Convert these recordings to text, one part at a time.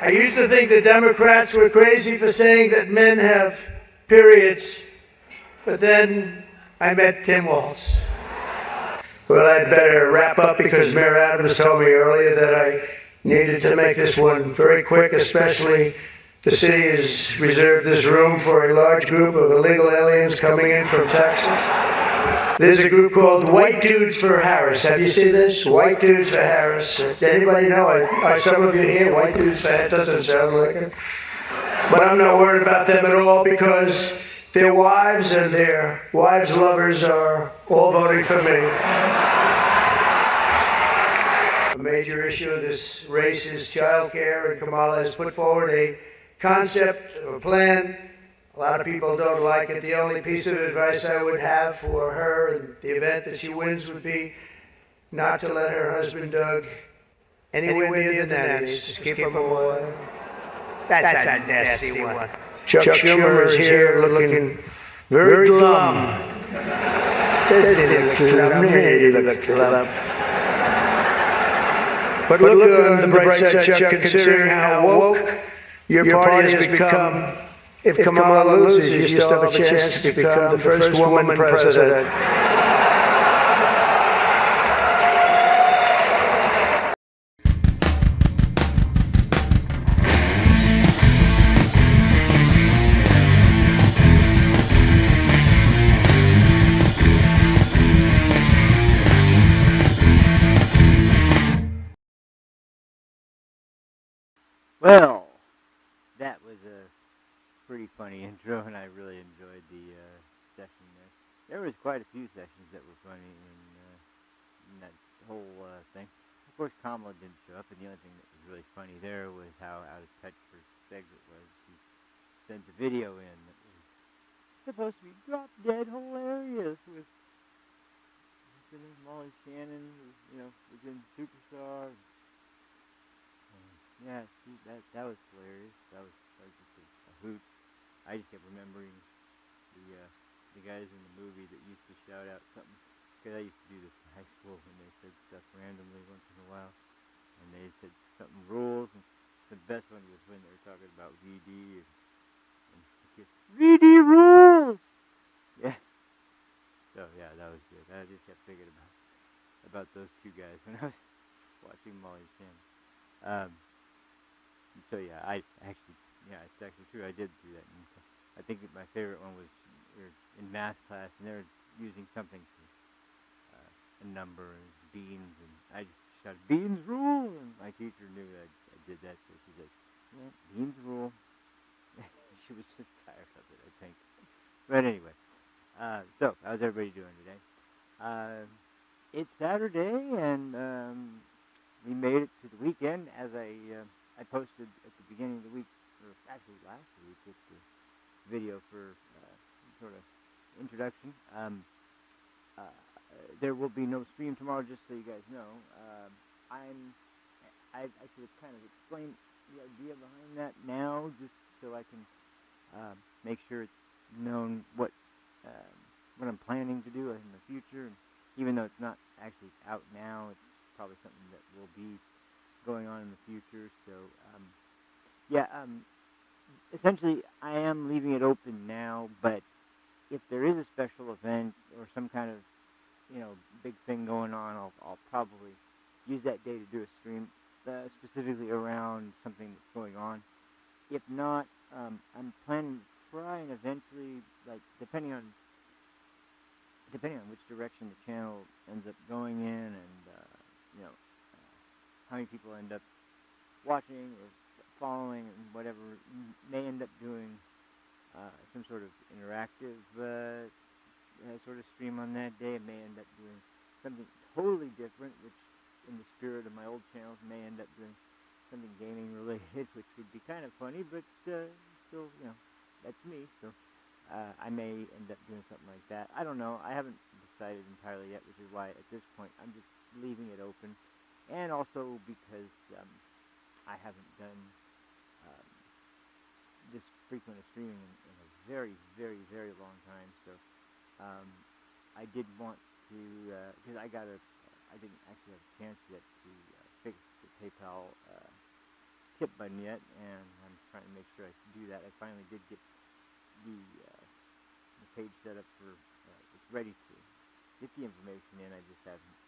I used to think the Democrats were crazy for saying that men have periods, but then I met Tim Walz. Well, I'd better wrap up because Mayor Adams told me earlier that I needed to make this one very quick, especially the city has reserved this room for a large group of illegal aliens coming in from Texas. There's a group called White Dudes for Harris. Have you seen this? White Dudes for Harris. Anybody know? Are some of you here? White Dudes for Harris doesn't sound like it. But I'm not worried about them at all because their wives and their wives' lovers are all voting for me. A major issue of this race is child care, and Kamala has put forward a concept or a plan. A lot of people don't like it. The only piece of advice I would have for her in the event that she wins would be not to let her husband Doug anywhere near the nannies. Just keep him away. That's a nasty one. Chuck Schumer is here looking very glum. He looks glum. But look on the bright side, Chuck, considering how woke your party has become. If Kamala loses, you still have a chance to become the first woman president. Well, that was a pretty funny intro, and I really enjoyed the session there. There was quite a few sessions that were funny in that whole thing. Of course, Kamala didn't show up, and the only thing that was really funny there was how out of touch her segment was. She sent the video in that was supposed to be drop-dead hilarious with Molly Shannon, who, was in Superstar. Yeah, that was hilarious. That was just a hoot. I just kept remembering the guys in the movie that used to shout out something, because I used to do this in high school when they said stuff randomly once in a while, and they said something rules, and the best one was when they were talking about VD, and VD rules! Yeah. So, yeah, that was good. I just kept thinking about those two guys when I was watching Molly Shannon. So yeah, it's actually true. I did do that. And I think my favorite one was we were in math class, and they were using something for a number and beans, and I just shouted, "Beans rule!" And my teacher knew that I did that, so she said, "Yeah, beans rule." She was just tired of it, I think. But anyway, so how's everybody doing today? It's Saturday, and we made it to the weekend, as I posted at the beginning of the week, or actually last week, with the video for sort of introduction. There will be no stream tomorrow, just so you guys know. I should have kind of explained the idea behind that now, just so I can make sure it's known what I'm planning to do in the future. And even though it's not actually out now, it's probably something that will be going on in the future. So essentially I am leaving it open now, but if there is a special event or some kind of big thing going on, I'll probably use that day to do a stream specifically around something that's going on. If not, I'm planning to try and eventually, like, depending on which direction the channel ends up going in, and how many people end up watching or following and whatever, may end up doing some sort of interactive sort of stream on that day. It may end up doing something totally different, which in the spirit of my old channels may end up doing something gaming related, which would be kind of funny, but still, that's me. So I may end up doing something like that. I don't know. I haven't decided entirely yet, which is why at this point I'm just leaving it open. And also because I haven't done this frequent of streaming in a very, very, very long time. So I did want to, because I didn't actually have a chance yet to fix the PayPal tip button yet, and I'm trying to make sure I can do that. I finally did get the page set up for, it's ready to get the information in. I just haven't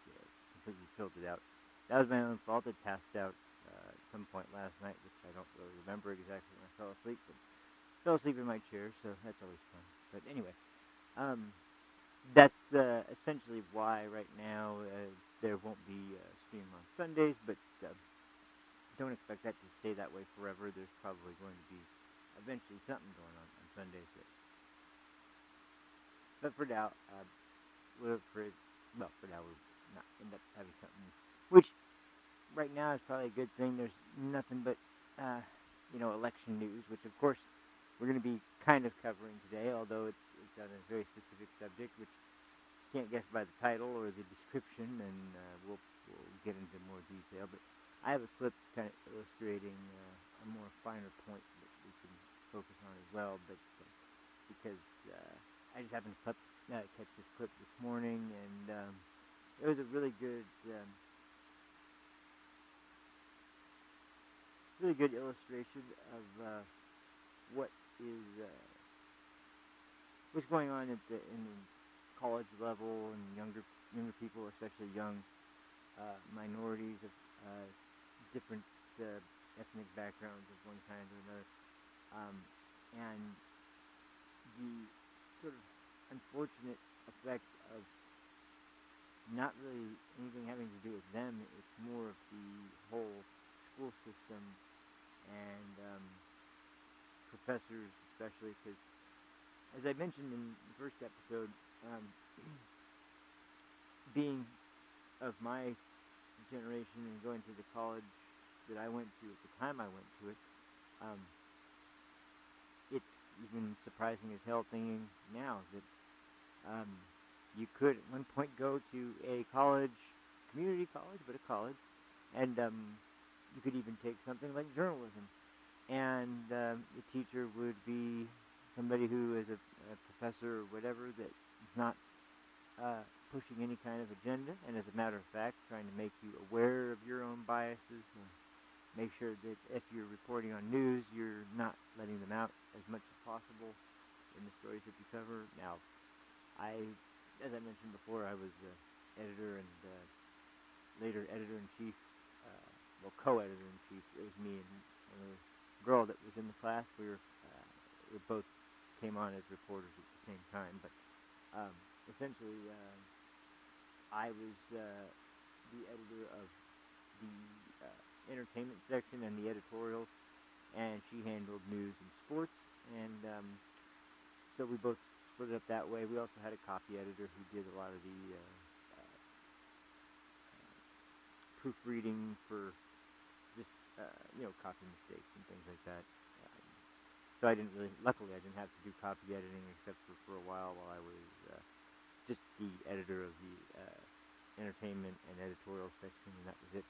completely filled it out. That was my own fault. I passed out at some point last night, which I don't really remember exactly when I fell asleep, but fell asleep in my chair, so that's always fun. But anyway, that's essentially why right now there won't be stream on Sundays, but don't expect that to stay that way forever. There's probably going to be eventually something going on Sundays. But for now, for now we'll not end up having something, which right now is probably a good thing. There's nothing but election news, which of course we're going to be kind of covering today, although it's on a very specific subject, which you can't guess by the title or the description, and we'll get into more detail. But I have a clip kind of illustrating a more finer point that we can focus on as well, but because I just happened to catch this clip this morning, and it was a really good illustration of what's going on in the college level, and younger people, especially young minorities of different ethnic backgrounds of one kind or another, and the sort of unfortunate effect of not really anything having to do with them. It's more of the whole school system and professors, especially, because as I mentioned in the first episode, being of my generation and going to the college that I went to at the time I went to it, it's even surprising as hell thinking now that you could at one point go to a college, community college, but a college, and you could even take something like journalism, and the teacher would be somebody who is a professor or whatever that is not pushing any kind of agenda, and as a matter of fact, trying to make you aware of your own biases and make sure that if you're reporting on news, you're not letting them out as much as possible in the stories that you cover. Now, as I mentioned before, I was editor and later editor-in-chief, co-editor-in-chief. It was me and another girl that was in the class. We both came on as reporters at the same time, but essentially I was the editor of the entertainment section and the editorials, and she handled news and sports, and so we both split it up that way. We also had a copy editor who did a lot of the proofreading for just copy mistakes and things like that. So luckily I didn't have to do copy editing except for a while I was just the editor of the entertainment and editorial section, and that was it.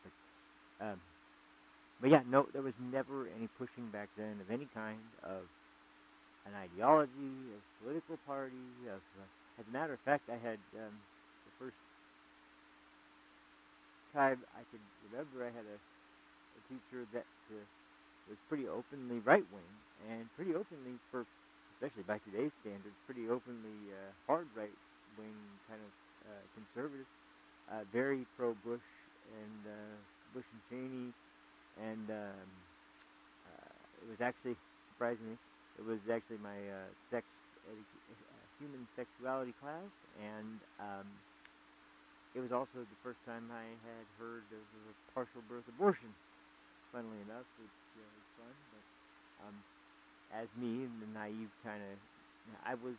But yeah, no, there was never any pushing back then of any kind of an ideology, of political party. As a matter of fact, I had the first time I could remember, I had a teacher that was pretty openly right-wing, and pretty openly, for especially by today's standards, pretty openly hard right-wing kind of conservative, very pro-Bush and Bush and Cheney, and it was actually, surprisingly, it was actually my human sexuality class, and it was also the first time I had heard of a partial birth abortion, funnily enough, which was fun, but as me, and the naive kind of, I was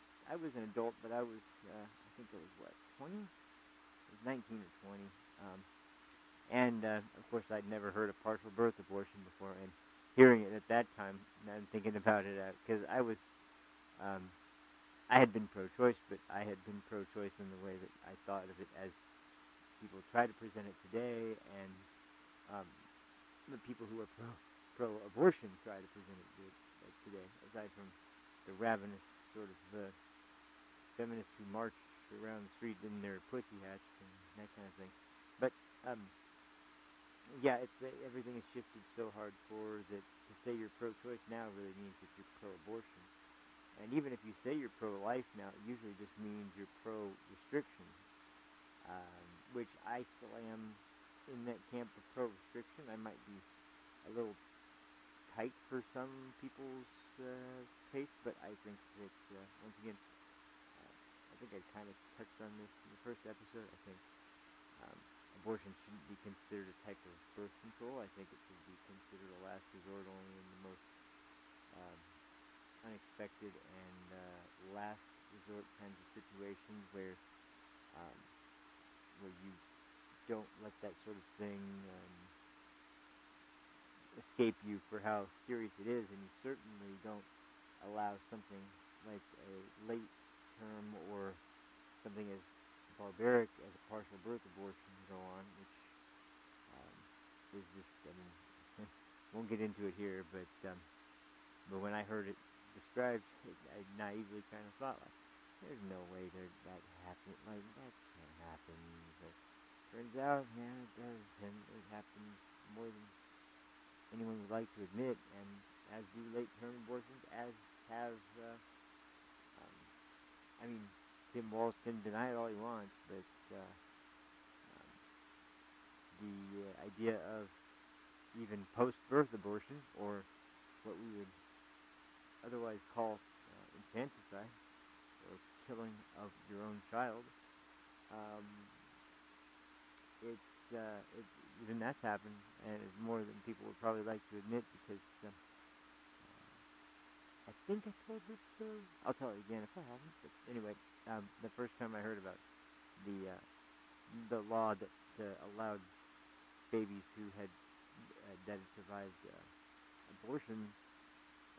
an adult, but I was, I think I was, 20? I was 19 or 20, and of course I'd never heard of partial birth abortion before, and hearing it at that time, and thinking about it, because I was, I had been pro-choice, but I had been pro-choice in the way that I thought of it as people try to present it today, and the people who are pro-abortion try to present it today, aside from the ravenous sort of feminists who march around the street in their pussy hats and that kind of thing. But yeah, it's everything has shifted so hardcore that to say you're pro-choice now really means that you're pro-abortion. And even if you say you're pro-life now, it usually just means you're pro-restriction, which I still am in that camp of pro-restriction. I might be a little tight for some people's taste, but I think that, once again, I think I kind of touched on this in the first episode. I think um, abortion shouldn't be considered a type of birth control. I think it should be considered a last resort only in the most um, unexpected and last resort kinds of situations um, where you don't let that sort of thing escape you for how serious it is, and you certainly don't allow something like a late term or something as barbaric as a partial birth abortion to go on, which um, is just, I mean, won't get into it here, but when I heard it described, I naively kind of thought, like, there's no way that happened, like, that can't happen, but turns out, yeah, it does, and it happens more than anyone would like to admit, and as do late-term abortions, as have, um, I mean, Tim Walz can deny it all he wants, but the idea of even post-birth abortion, or what we would otherwise call infanticide, or killing of your own child, um, even that's happened, and it's more than people would probably like to admit, because I think I told this story. I'll tell it again if I haven't. But anyway, the first time I heard about the law that allowed babies who had that had survived abortion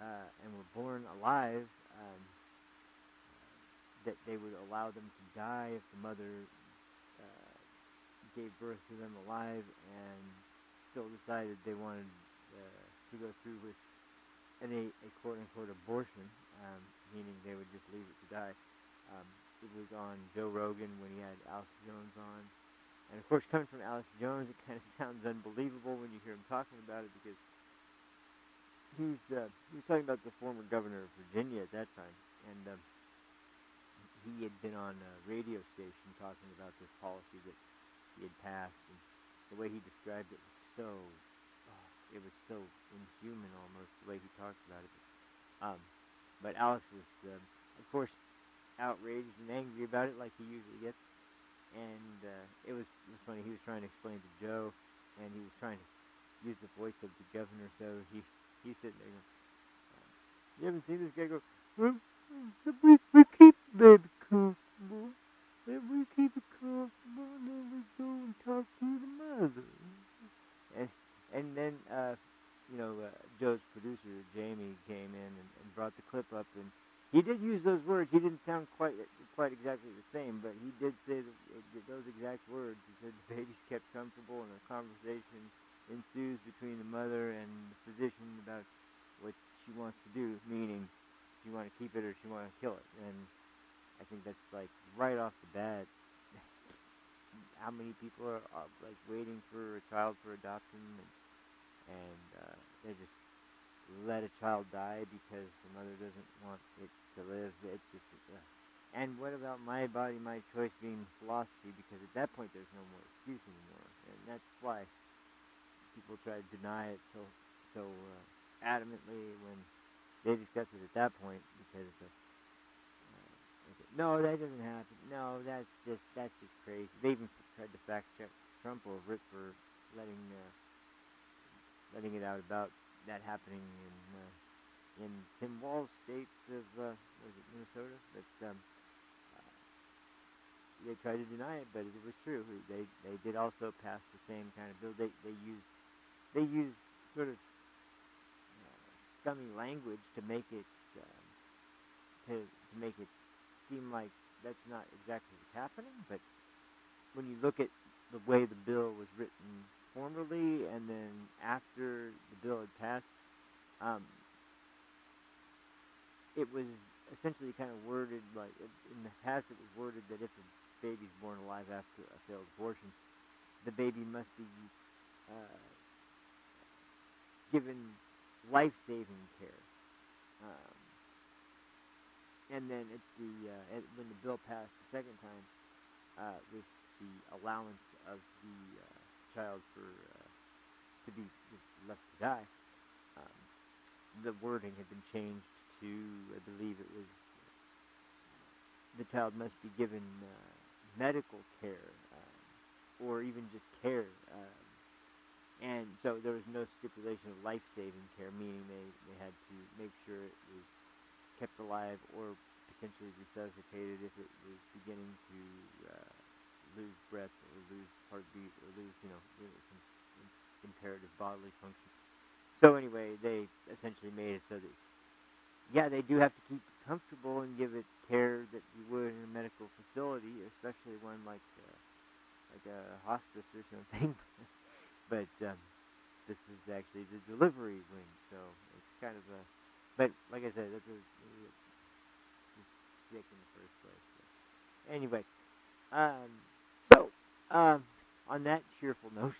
and were born alive, that they would allow them to die if the mother uh, gave birth to them alive and still decided they wanted to go through with a quote-unquote abortion, meaning they would just leave it to die. It was on Joe Rogan when he had Alex Jones on. And of course, coming from Alex Jones, it kind of sounds unbelievable when you hear him talking about it, because he was talking about the former governor of Virginia at that time, and he had been on a radio station talking about this policy that he had passed, and the way he described it was so inhuman almost, the way he talked about it. But Alex was, of course, outraged and angry about it, like he usually gets. And it was funny. He was trying to explain to Joe, and he was trying to use the voice of the governor. So he's sitting there going, "You haven't seen this guy go? Well, we keep the baby comfortable. We keep it comfortable, and then we go and talk to the mother." And then Joe's producer Jamie came in and brought the clip up, and he did use those words. He didn't sound quite exactly the same, but he did say those exact words. He said the baby's kept comfortable, and a conversation ensues between the mother and the physician about what she wants to do, meaning she want to keep it or she want to kill it. And I think that's like right off the bat. How many people are like waiting for a child for adoption, and they just let a child die because the mother doesn't want it to live. It's just, and what about my body, my choice being philosophy? Because at that point, there's no more excuse anymore, and that's why people try to deny it so adamantly when they discuss it at that point. Because no, that doesn't happen. No, that's just crazy. They even tried to fact check Trump over it for letting it out about that happening in Tim Walz's state of was it Minnesota? But they tried to deny it, but it was true. They did also pass the same kind of bill. They used sort of scummy language to make it to make it seem like that's not exactly what's happening. But when you look at the way the bill was written formerly, and then after the bill had passed, it was essentially kind of worded like, in the past it was worded that if a baby's born alive after a failed abortion, the baby must be uh, given life-saving care. Um, and then when the bill passed the second time, with the allowance of the child to be just left to die, um, the wording had been changed to, I believe it was, the child must be given medical care, or even just care. And so there was no stipulation of life-saving care, meaning they had to make sure it was kept alive or potentially resuscitated if it was beginning to lose breath or lose heartbeat or lose, some imperative bodily function. So anyway, they essentially made it so that, yeah, they do have to keep it comfortable and give it care that you would in a medical facility, especially one like a hospice or something. But this is actually the delivery wing, so it's kind of a. But like I said, just sick in the first place. So. Anyway, um, so on that cheerful note,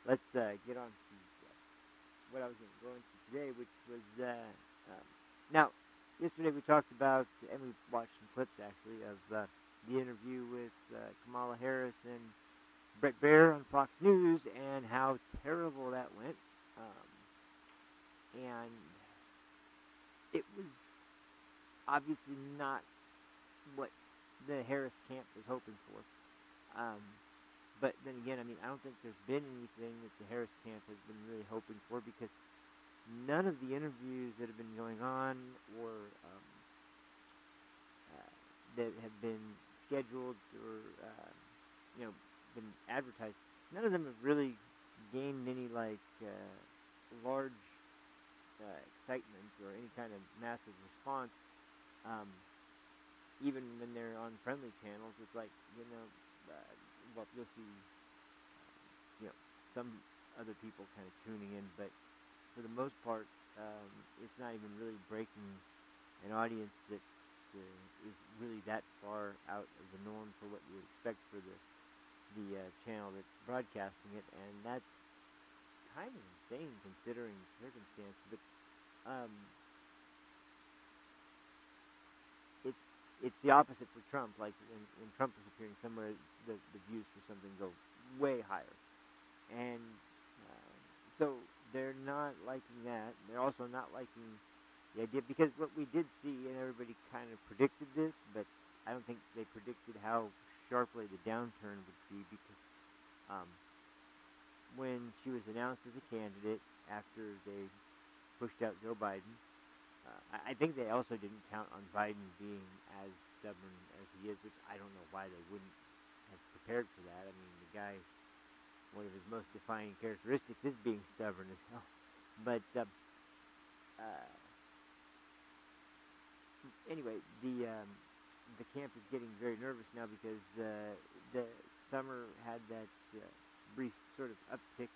let's get on to what I was going to go into today, which was now. Yesterday we talked about, and we watched some clips actually of the interview with Kamala Harris and Brett Baer on Fox News, and how terrible that went. And it was obviously not what the Harris camp was hoping for. But then again, I mean, I don't think there's been anything that the Harris camp has been really hoping for, because none of the interviews that have been going on or that have been scheduled or been advertised, none of them have really gained any large excitement or any kind of massive response. Even when they're on friendly channels, it's like, well, you'll see some other people kind of tuning in, but for the most part, it's not even really breaking an audience that is really that far out of the norm for what you would expect for the channel that's broadcasting it, and that's kind of insane considering the circumstances. But it's the opposite for Trump. Like when Trump is appearing somewhere, the views for something go way higher, and so they're not liking that. They're also not liking the idea, because what we did see, and everybody kind of predicted this, but I don't think they predicted how sharply the downturn would be, because when she was announced as a candidate after they pushed out Joe Biden, I think they also didn't count on Biden being as stubborn as he is, which I don't know why they wouldn't have prepared for that. I mean, the guy, one of his most defining characteristics is being stubborn as hell. But anyway, the camp is getting very nervous now, because the summer had that brief sort of uptick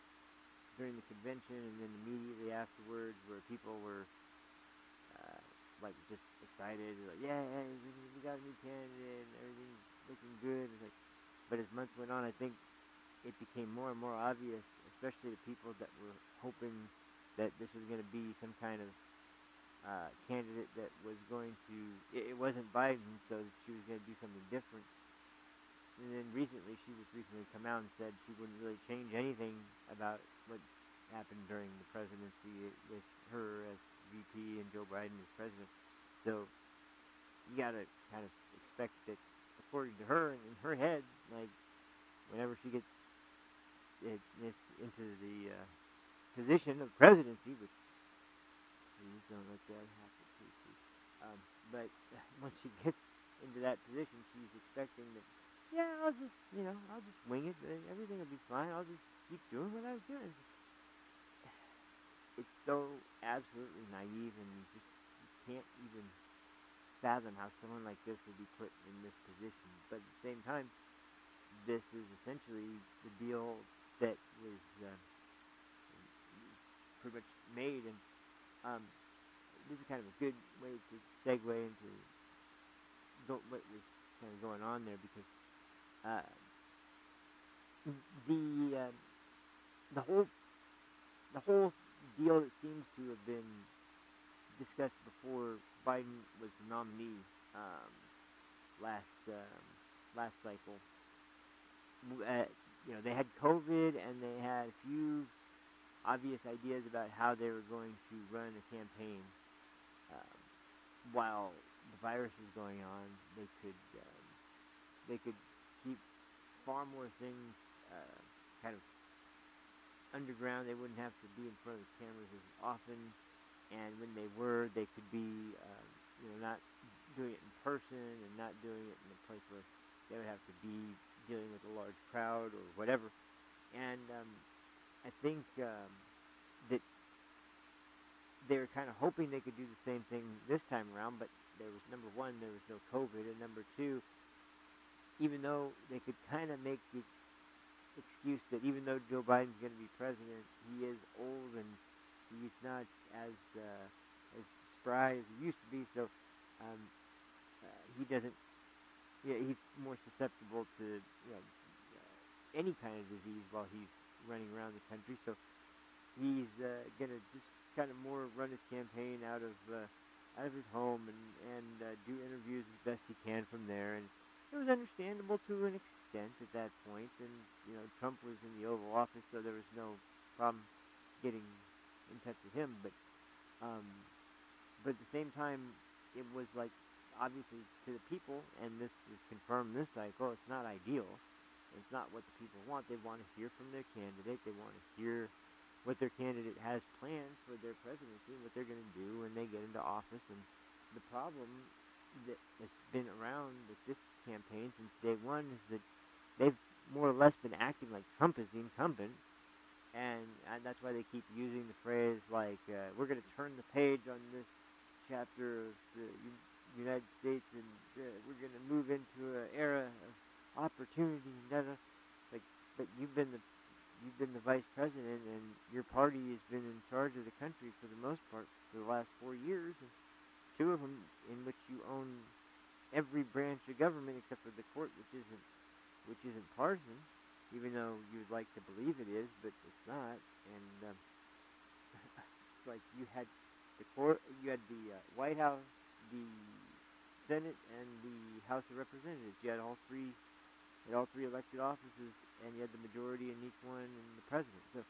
during the convention, and then immediately afterwards, where people were just excited, like, yeah, hey, we got a new candidate, and everything's looking good. But as months went on, I think it became more and more obvious, especially to people that were hoping that this was going to be some kind of candidate that was going to, it wasn't Biden, so she was going to do something different. And then she just recently come out and said she wouldn't really change anything about what happened during the presidency with her as VP and Joe Biden as president. So you got to kind of expect that, according to her, in her head, like, whenever she gets into the position of presidency, which please don't let that happen, please. But once she gets into that position, she's expecting that, yeah, I'll just wing it. Everything will be fine. I'll just keep doing what I was doing. It's so absolutely naive, and you can't even fathom how someone like this would be put in this position. But at the same time, this is essentially the deal that was pretty much made, and this is kind of a good way to segue into what was kind of going on there, because the whole deal that seems to have been discussed before Biden was the nominee um, last cycle. Uh, they had COVID and they had a few obvious ideas about how they were going to run a campaign um, while the virus was going on. They could keep far more things kind of underground. They wouldn't have to be in front of the cameras as often, and when they were, they could be not doing it in person and not doing it in a place where they would have to be dealing with a large crowd or whatever. And I think that they were kind of hoping they could do the same thing this time around, but there was, number one, there was no COVID, and number two, even though they could kind of make the excuse that even though Joe Biden's going to be president, he is old and he's not as spry as he used to be, so um, he doesn't. Yeah, he's more susceptible to any kind of disease while he's running around the country. So he's gonna just kind of more run his campaign out of his home and do interviews as best he can from there. And it was understandable to an extent at that point. And Trump was in the Oval Office, so there was no problem getting in touch with him. But at the same time, it was like, obviously to the people, and this is confirmed this cycle, it's not ideal. It's not what the people want. They want to hear from their candidate. They want to hear what their candidate has planned for their presidency, what they're going to do when they get into office. And the problem that has been around with this campaign since day one is that they've more or less been acting like Trump is the incumbent. And that's why they keep using the phrase like, we're going to turn the page on this chapter of the United States, and we're going to move into an era of opportunity. Like, but you've been the vice president, and your party has been in charge of the country for the most part for the last 4 years, and 2 of them in which you own every branch of government except for the court, which isn't partisan, even though you would like to believe it is, but it's not. And it's like you had the court, you had the White House, the Senate, and the House of Representatives. You had all three elected offices, and you had the majority in each one, and the president. So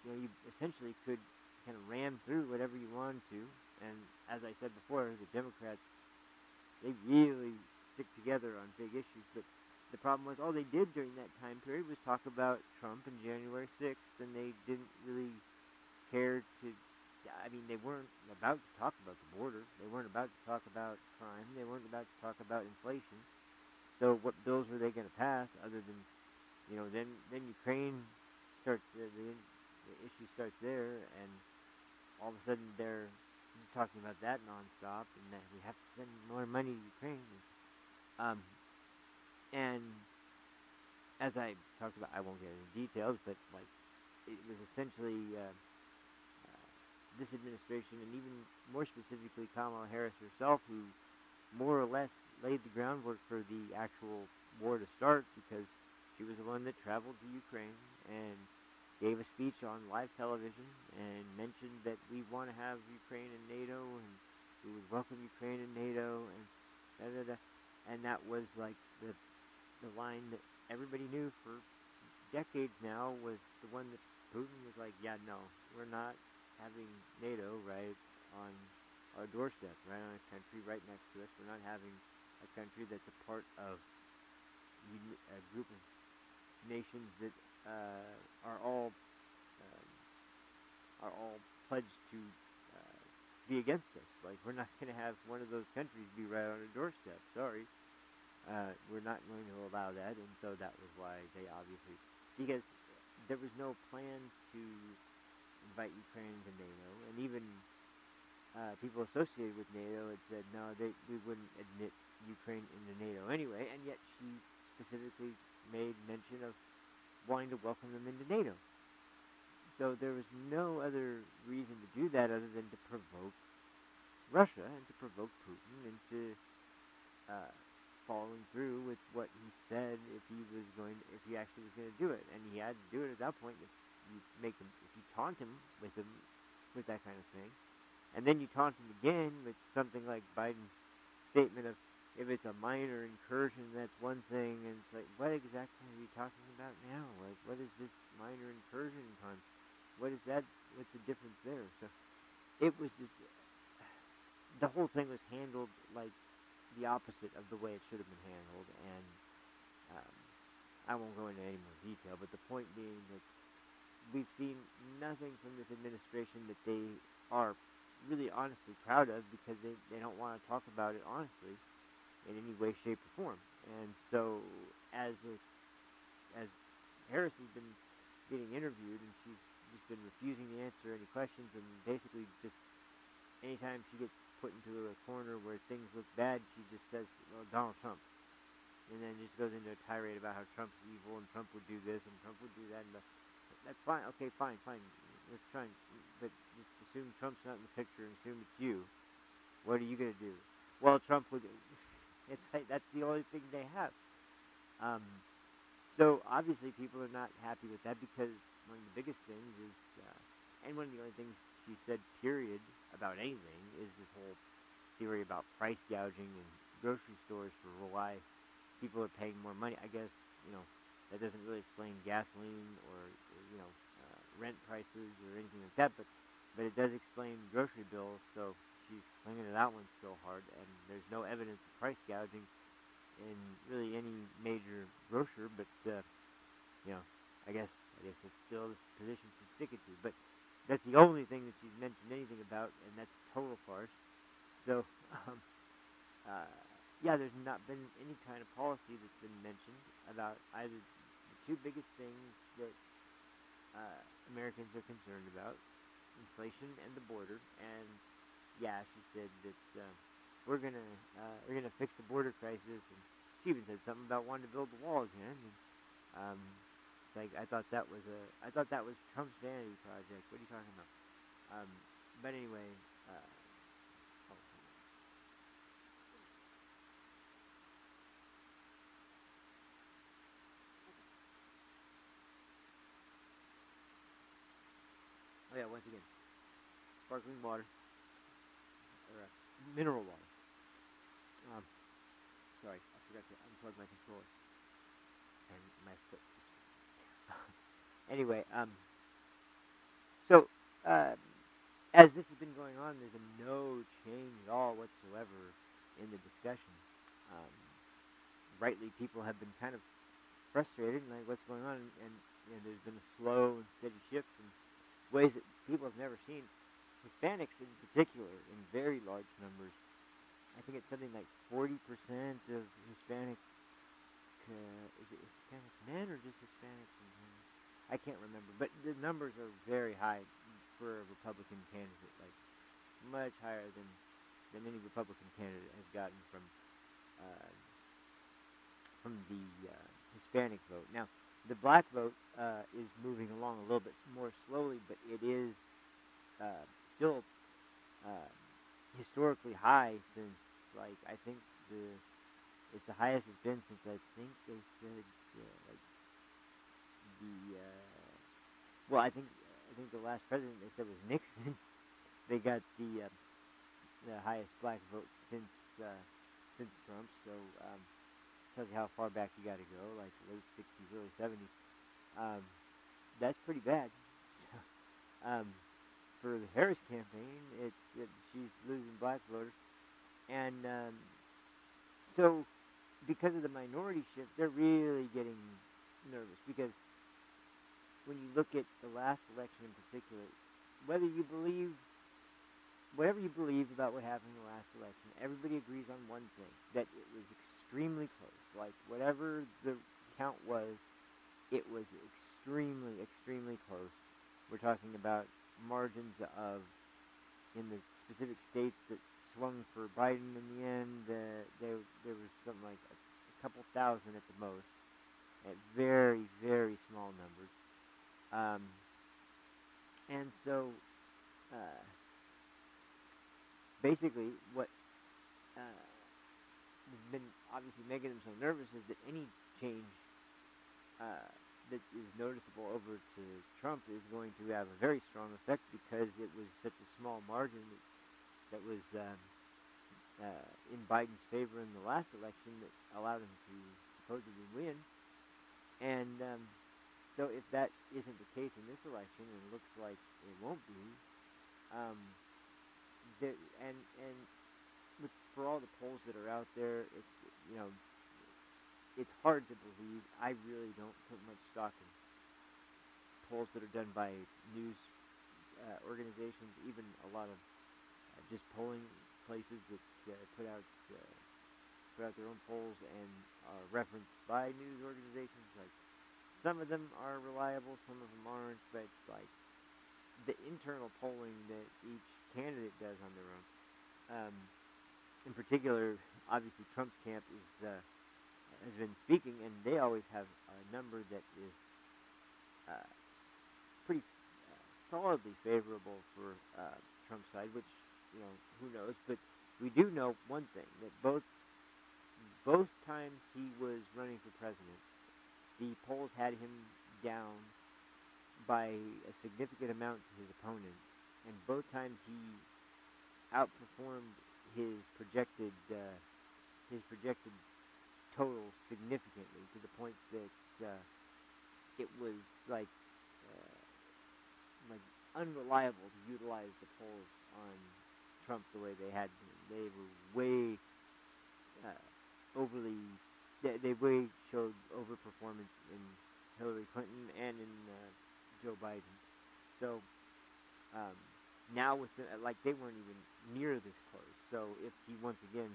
you essentially could kind of ram through whatever you wanted to. And as I said before, the Democrats, they really stick together on big issues. But the problem was all they did during that time period was talk about Trump and January 6th, and they didn't really care to. I mean, they weren't about to talk about the border. They weren't about to talk about crime. They weren't about to talk about inflation. So what bills were they going to pass other than, then Ukraine starts, the issue starts there, and all of a sudden they're just talking about that nonstop, and that we have to send more money to Ukraine. And as I talked about, I won't get into details, but like it was essentially this administration, and even more specifically Kamala Harris herself, who more or less laid the groundwork for the actual war to start, because she was the one that traveled to Ukraine and gave a speech on live television and mentioned that we want to have Ukraine in NATO and we would welcome Ukraine in NATO and da-da-da. And that was like the line that everybody knew for decades now, was the one that Putin was like, yeah, no, we're not having NATO right on our doorstep, right on a country right next to us. We're not having a country that's a part of a group of nations that are all pledged to be against us. Like, we're not going to have one of those countries be right on our doorstep. Sorry, we're not going to allow that. And so that was why they obviously, because there was no plan to invite Ukraine to NATO, and even people associated with NATO had said no, we wouldn't admit Ukraine into NATO anyway, and yet she specifically made mention of wanting to welcome them into NATO. So there was no other reason to do that other than to provoke Russia and to provoke Putin into following through with what he said if he actually was going to do it, and he had to do it at that point. If you taunt him with that kind of thing, and then you taunt him again with something like Biden's statement of, if it's a minor incursion, that's one thing, and it's like, what exactly are you talking about now? Like, what is this minor incursion time? What is that? What's the difference there? So it was just, the whole thing was handled like the opposite of the way it should have been handled, and um, I won't go into any more detail, but the point being that we've seen nothing from this administration that they are really honestly proud of, because they don't want to talk about it honestly in any way, shape, or form. And so as Harris has been getting interviewed, and she's just been refusing to answer any questions, and basically just anytime she gets put into a corner where things look bad, she just says, well, Donald Trump. And then just goes into a tirade about how Trump's evil, and Trump would do this, and Trump would do that, and that's fine. Okay, fine. Let's try but just assume Trump's not in the picture, and assume it's you. What are you going to do? Well, Trump would. It's like, that's the only thing they have. So obviously people are not happy with that, because one of the biggest things is, and one of the only things she said, period, about anything, is this whole theory about price gouging in grocery stores for why people are paying more money. I guess, that doesn't really explain gasoline or rent prices or anything like that, but it does explain grocery bills, so she's clinging to that one so hard, and there's no evidence of price gouging in really any major grocer, but I guess it's still the position she's sticking to. But that's the only thing that she's mentioned anything about, and that's total farce. So, there's not been any kind of policy that's been mentioned about either the two biggest things that Americans are concerned about: inflation and the border. And she said that we're gonna fix the border crisis, and she even said something about wanting to build the wall again. And, I thought that was Trump's vanity project. What are you talking about? But anyway, once again, sparkling water, or mineral water. Sorry, I forgot to unplug my controller and my foot. Anyway, so as this has been going on, there's no change at all whatsoever in the discussion. Rightly, people have been kind of frustrated, and like, what's going on? And there's been a slow and steady shift in ways that people have never seen. Hispanics, in particular, in very large numbers. I think it's something like 40% of Hispanic. Is it Hispanic men or just Hispanics in general? I can't remember, but the numbers are very high for a Republican candidate, like much higher than any Republican candidate has gotten from the Hispanic vote. Now, the black vote is moving along a little bit more slowly, but it is still historically high, since I think it's the highest it's been since, I think they said I think the last president they said was Nixon. They got the highest black vote since Trump. So tells you how far back you got to go, like late 60s, early 70s. That's pretty bad. For the Harris campaign, she's losing black voters, and so because of the minority shift, they're really getting nervous, because when you look at the last election in particular, whatever you believe about what happened in the last election, everybody agrees on one thing: that it was extremely close. Like, whatever the count was, it was extremely, extremely close. We're talking about margins of, in the specific states that swung for Biden in the end, there was something like a couple thousand at the most, at very, very small numbers. And so, basically, what has been obviously making them so nervous is that any change uh, that is noticeable over to Trump is going to have a very strong effect because it was such a small margin that was in Biden's favor in the last election that allowed him to supposedly win. And so if that isn't the case in this election, and it looks like it won't be, um, and for all the polls that are out there, it's it's hard to believe. I really don't put much stock in polls that are done by news organizations, even a lot of just polling places that put out their own polls and are referenced by news organizations. Like some of them are reliable, some of them aren't, but it's like the internal polling that each candidate does on their own. In particular, obviously Trump's camp has been speaking, and they always have a number that is pretty solidly favorable for Trump's side, which who knows. But we do know one thing, that both times he was running for president, the polls had him down by a significant amount to his opponent, and both times he outperformed his projected total significantly, to the point that it was like unreliable to utilize the polls on Trump the way they had been. They were way overly. They way showed overperformance in Hillary Clinton and in Joe Biden. So now with they weren't even near this close. So if he once again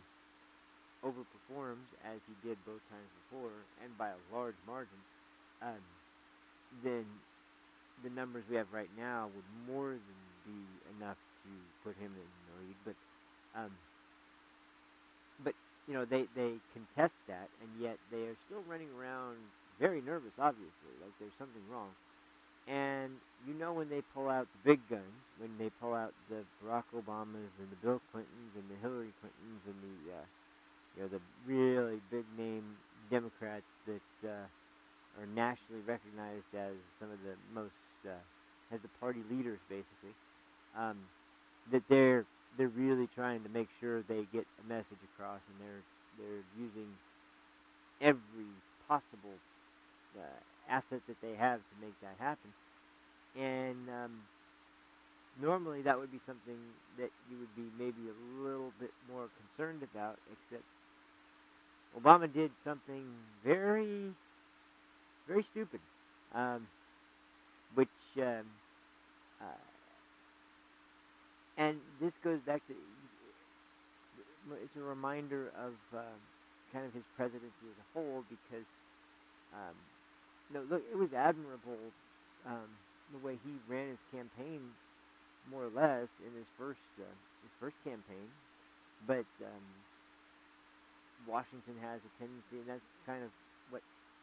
overperforms as he did both times before, and by a large margin, then the numbers we have right now would more than be enough to put him in the lead. But they contest that, and yet they are still running around very nervous. Obviously, like there's something wrong. And when they pull out the big guns, when they pull out the Barack Obamas and the Bill Clintons and the Hillary Clintons and the really big name Democrats that are nationally recognized as some of the most as the party leaders, basically, that they're really trying to make sure they get a message across, and they're using every possible asset that they have to make that happen. And normally that would be something that you would be maybe a little bit more concerned about, except Obama did something very, very stupid, which and this goes back to, it's a reminder of kind of his presidency as a whole, because look, it was admirable the way he ran his campaign, more or less, in his first campaign, but Washington has a tendency, and that's kind of what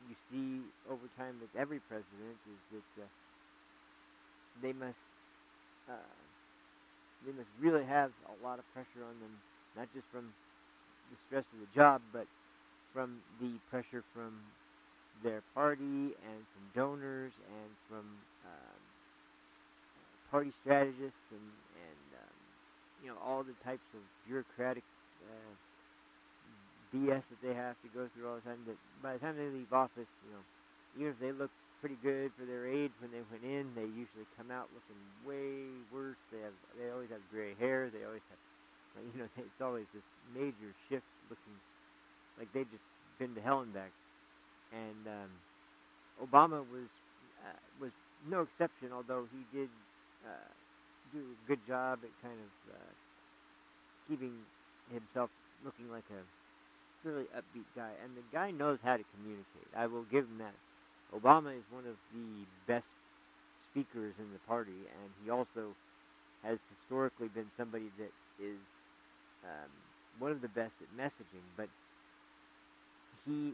you see over time with every president, is that they must really have a lot of pressure on them, not just from the stress of the job, but from the pressure from their party and from donors and from party strategists and all the types of bureaucratic BS that they have to go through all the time. That by the time they leave office, even if they look pretty good for their age when they went in, they usually come out looking way worse. They always have gray hair. They always have, it's always this major shift, looking like they've just been to hell and back. And Obama was no exception, although he did do a good job at kind of keeping himself looking like a really upbeat guy. And the guy knows how to communicate. I will give him that. Obama is one of the best speakers in the party, and he also has historically been somebody that is one of the best at messaging, but he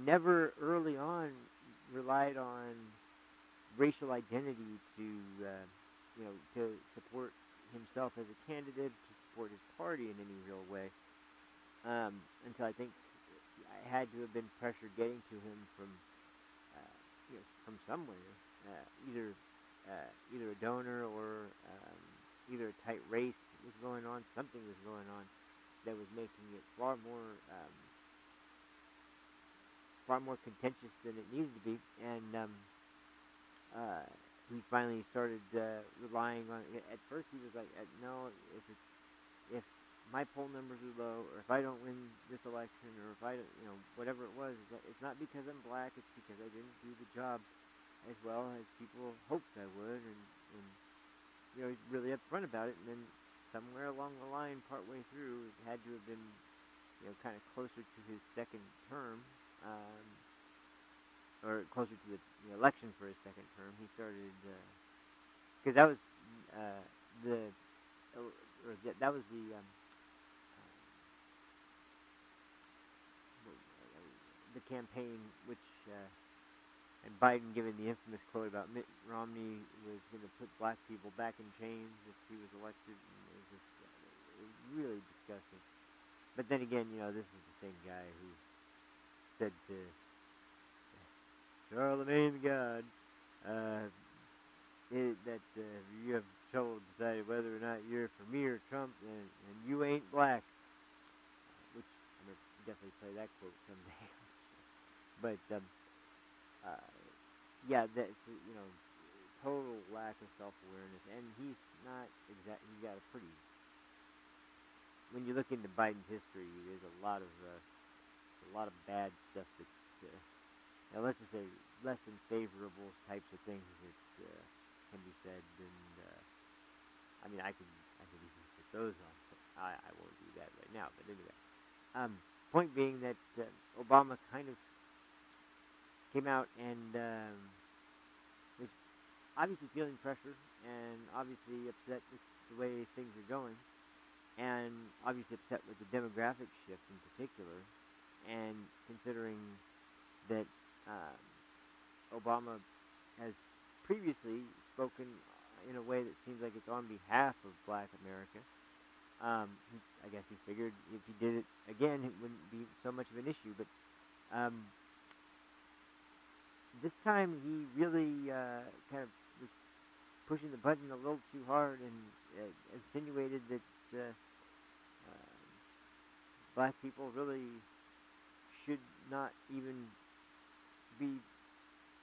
never early on relied on racial identity to support himself as a candidate, to support his party in any real way. until I think I had to have been pressure getting to him from from somewhere, either either a donor or either a tight race was going on, something was going on that was making it far more contentious than it needed to be, and he finally started relying on. At first, he was like, "No, if my poll numbers are low, or if I don't win this election, or if I, whatever it was, it's not because I'm black. It's because I didn't do the job as well as people hoped I would." And he's really upfront about it. And then somewhere along the line, partway through, it had to have been, kind of closer to his second term, or closer to the election for his second term. He started because that was the or that was the campaign which. And Biden giving the infamous quote about Mitt Romney was going to put black people back in chains if he was elected. And it was just really disgusting. But then again, this is the same guy who said to Charlemagne the God that you have trouble deciding whether or not you're for me or Trump, and you ain't black. Which I'm going to definitely play that quote someday. But yeah, that's total lack of self-awareness, and he's not exactly. He's got a pretty. When you look into Biden's history, there's a lot of bad stuff that, let's just say, less than favorable types of things that can be said, and I mean, I could easily put those on, but I won't do that right now. But anyway, point being that Obama kind of came out and was obviously feeling pressure and obviously upset with the way things are going, and obviously upset with the demographic shift in particular, and considering that Obama has previously spoken in a way that seems like it's on behalf of Black America. I guess he figured if he did it again, it wouldn't be so much of an issue, but this time he really kind of was pushing the button a little too hard and insinuated that black people really should not even be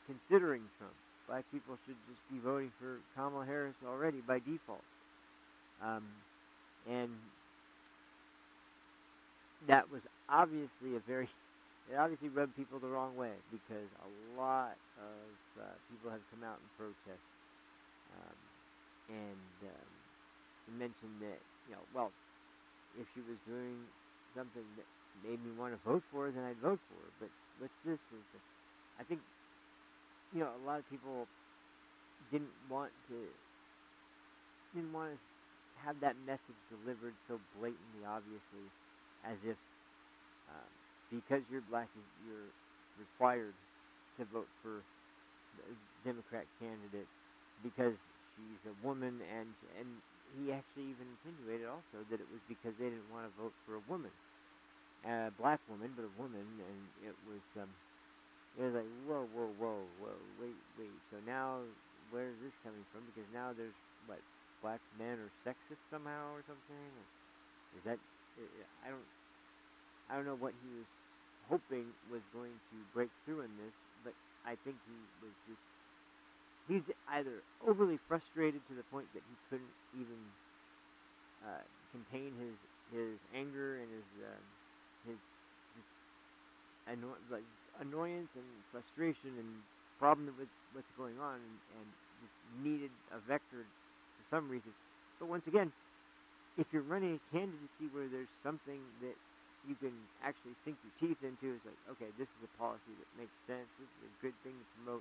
considering Trump. Black people should just be voting for Kamala Harris already by default. And that was obviously it obviously rubbed people the wrong way, because a lot of people have come out and protest and mentioned that, well, if she was doing something that made me want to vote for her, then I'd vote for her. But what's this? I think, a lot of people didn't want to have that message delivered so blatantly, obviously, as if because you're black, you're required to vote for the Democrat candidate because she's a woman, and he actually even insinuated also that it was because they didn't want to vote for a woman, a black woman, but a woman, and it was like, whoa, wait. So now, where is this coming from? Because now there's, what, black men are sexist somehow or something? Is that, I don't know what he was hoping was going to break through in this, but I think he's either overly frustrated to the point that he couldn't even contain his anger and his annoyance and frustration and problem with what's going on, and just needed a vector for some reason. But once again, if you're running a candidacy where there's something that you can actually sink your teeth into, it's like, okay, this is a policy that makes sense, this is a good thing to promote.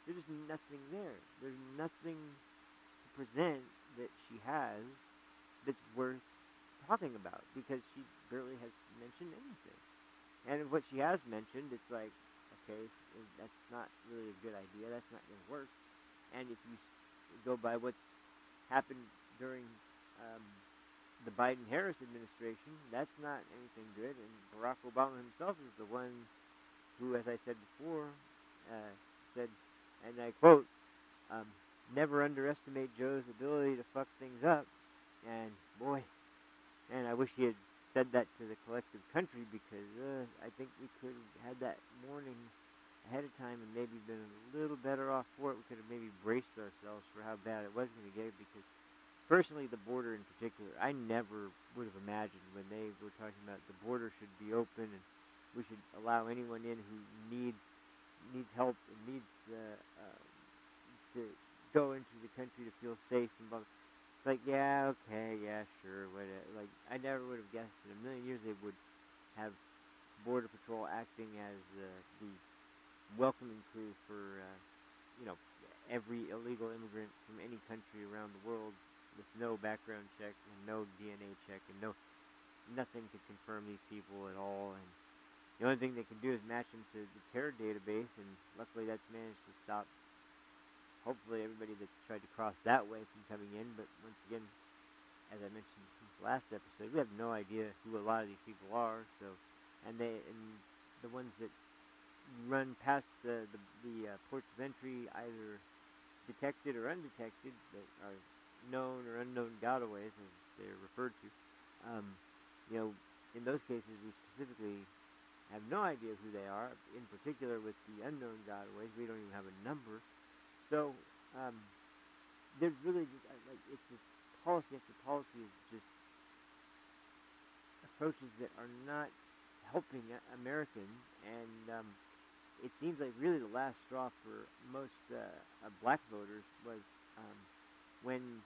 There's just nothing there. There's nothing to present that she has that's worth talking about, because she barely has mentioned anything. And what she has mentioned, it's like, okay, that's not really a good idea. That's not going to work. And if you go by what's happened during the the Biden-Harris administration. That's not anything good. And Barack Obama himself is the one who, as I said before, said, and I quote, never underestimate Joe's ability to fuck things up. And boy, man, I wish he had said that to the collective country, because I think we could have had that warning ahead of time and maybe been a little better off for it. We could have maybe braced ourselves for how bad it was going to get, because personally, the border in particular, I never would have imagined when they were talking about the border should be open and we should allow anyone in who needs help and needs to go into the country to feel safe and blah. It's like, yeah, okay, yeah, sure, whatever. Like, I never would have guessed in a million years they would have Border Patrol acting as the welcoming crew for, every illegal immigrant from any country around the world, with no background check and no DNA check and nothing to confirm these people at all. And the only thing they can do is match them to the terror database, and luckily that's managed to stop, hopefully, everybody that's tried to cross that way from coming in. But once again, as I mentioned in the last episode, we have no idea who a lot of these people are. So, and the ones that run past the ports of entry, either detected or undetected, that are known or unknown gotaways, as they're referred to. In those cases, we specifically have no idea who they are. In particular, with the unknown gotaways, we don't even have a number. So, there's really just, it's just policy after policy is just approaches that are not helping Americans, and it seems like really the last straw for most black voters was when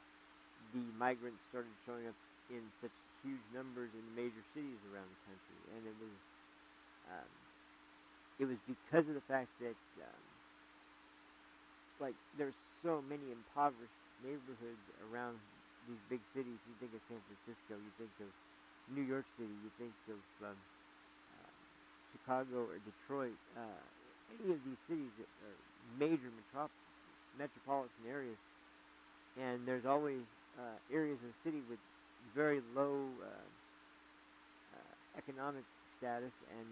the migrants started showing up in such huge numbers in major cities around the country, and it was because of the fact that there's so many impoverished neighborhoods around these big cities. You think of San Francisco, you think of New York City, you think of Chicago or Detroit, any of these cities that are major metropolitan areas, and there's always areas in the city with very low economic status, and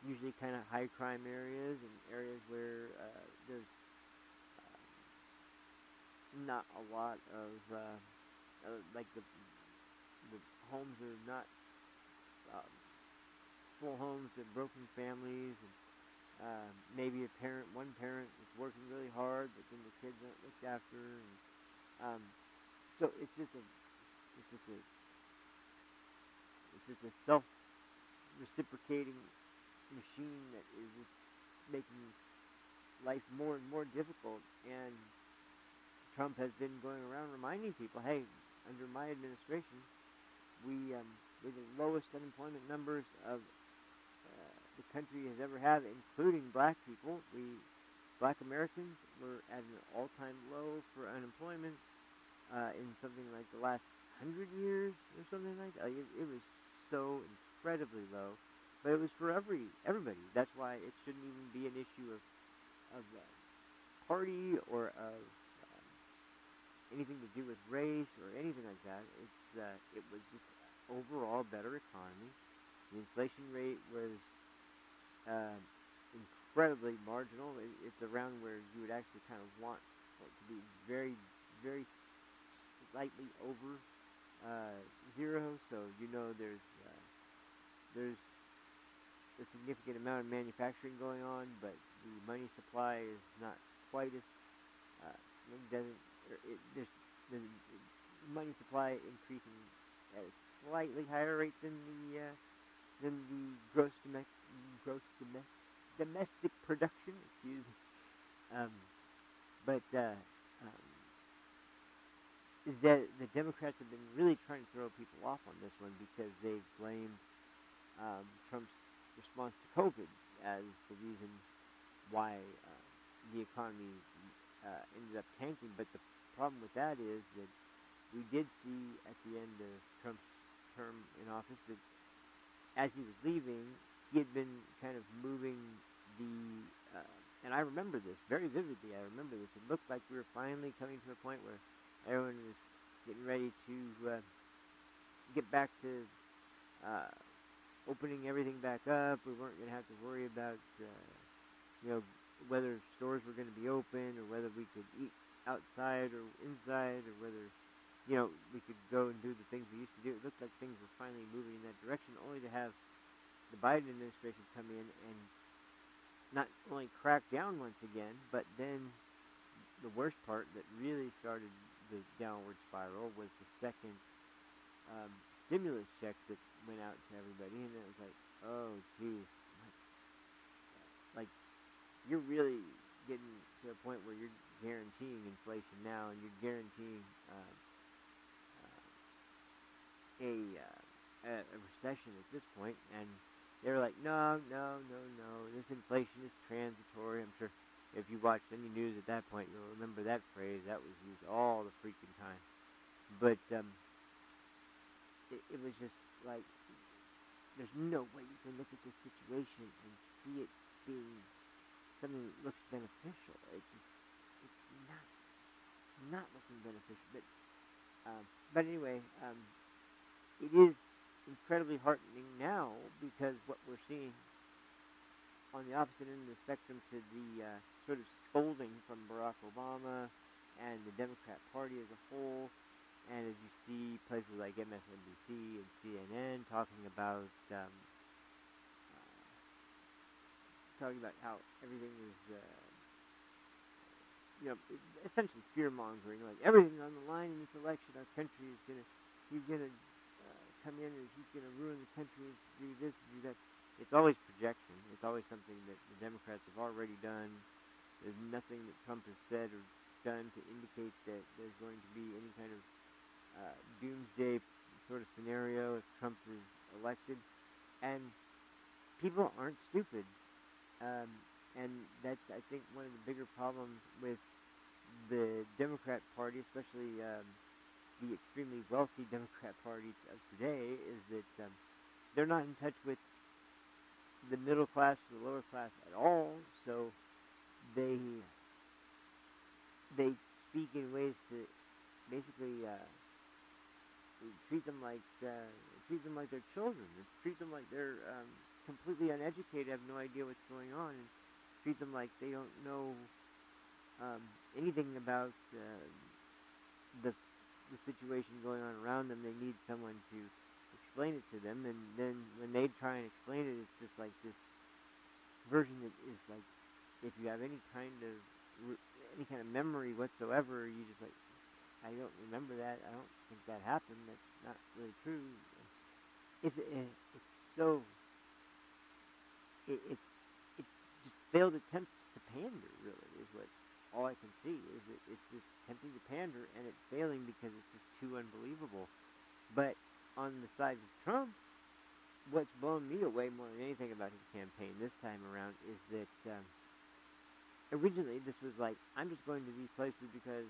usually kind of high crime areas, and areas where there's not a lot of the homes are not full homes and broken families, and maybe one parent is working really hard, but then the kids aren't looked after, and so it's just a self-reciprocating machine that is just making life more and more difficult. And Trump has been going around reminding people, hey, under my administration, we're the lowest unemployment numbers of the country has ever had, including black people. Black Americans were at an all-time low for unemployment in something like the last 100 years or something like that. It was so incredibly low, but it was for everybody. That's why it shouldn't even be an issue of party or of anything to do with race or anything like that. It was just overall better economy. The inflation rate was incredibly marginal. It's around where you would actually kind of want it to be very, very slightly over zero. So there's a significant amount of manufacturing going on, but the money supply is not quite as the money supply increasing at a slightly higher rate than the gross domestic production. Excuse me. But the Democrats have been really trying to throw people off on this one, because they've blamed Trump's response to COVID as the reason why the economy ended up tanking. But the problem with that is that we did see at the end of Trump's term in office that as he was leaving, he had been kind of moving and I remember this very vividly. I remember this. It looked like we were finally coming to a point where everyone was getting ready to get back to uh, opening everything back up. We weren't going to have to worry about you know, whether stores were going to be open or whether we could eat outside or inside or whether, we could go and do the things we used to do. It looked like things were finally moving in that direction, only to have the Biden administration come in and not only crack down once again, but then the worst part that really started the downward spiral was the second um, stimulus check that went out to everybody, and it was like, oh, geez, like you're really getting to a point where you're guaranteeing inflation now, and you're guaranteeing a recession at this point, and they were like, no, no, no, no, this inflation is transitory. I'm sure if you watched any news at that point, you'll remember that phrase. That was used all the freaking time. But it was just like, there's no way you can look at this situation and see it being something that looks beneficial. It's not looking beneficial. But anyway, it is incredibly heartening now because what we're seeing on the opposite end of the spectrum to the sort of scolding from Barack Obama and the Democrat Party as a whole, and as you see places like MSNBC and CNN talking about how everything is essentially fear mongering, like everything's on the line in this election. Our country is he's gonna come in and he's gonna ruin the country, do this, do that. It's always projection. It's always something that the Democrats have already done. There's nothing that Trump has said or done to indicate that there's going to be any kind of doomsday sort of scenario if Trump is elected. And people aren't stupid. And that's, I think, one of the bigger problems with the Democrat Party, especially the extremely wealthy Democrat Party of today, is that they're not in touch with the middle class or the lower class at all. So they speak in ways to basically treat them like they're children. Treat them like they're completely uneducated, have no idea what's going on, and treat them like they don't know anything about the situation going on around them. They need someone to explain it to them, and then when they try and explain it, it's just like this version that is like, if you have any kind of memory whatsoever, you just like, I don't remember that. I don't think that happened. That's not really true. It's so. It's just failed attempts to pander. Really, is what all I can see is that it's just attempting to pander, and it's failing because it's just too unbelievable. But on the side of Trump, what's blown me away more than anything about his campaign this time around is that originally this was like, I'm just going to these places because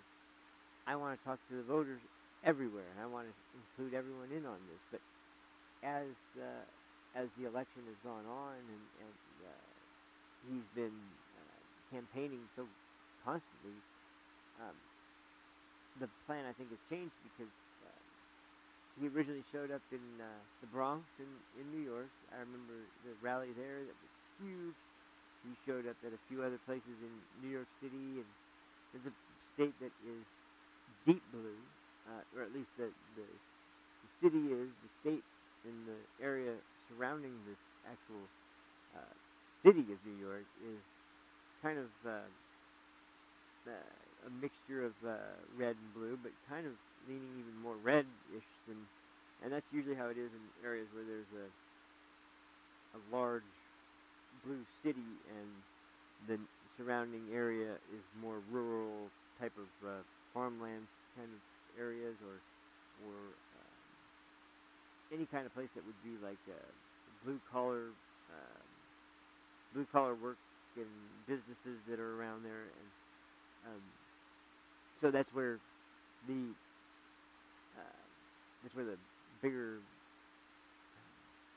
I want to talk to the voters everywhere, and I want to include everyone in on this. But as the election has gone on, and he's been campaigning so constantly, the plan, I think, has changed because he originally showed up in the Bronx in New York. I remember the rally there that was huge. He showed up at a few other places in New York City, and there's a state that is deep blue, or at least the city is, the state in the area surrounding this actual city of New York is kind of a mixture of red and blue, but kind of leaning even more red-ish than, and that's usually how it is in areas where there's a large blue city and the surrounding area is more rural type of farmland kind of areas, or any kind of place that would be like blue collar work and businesses that are around there, and so that's where the bigger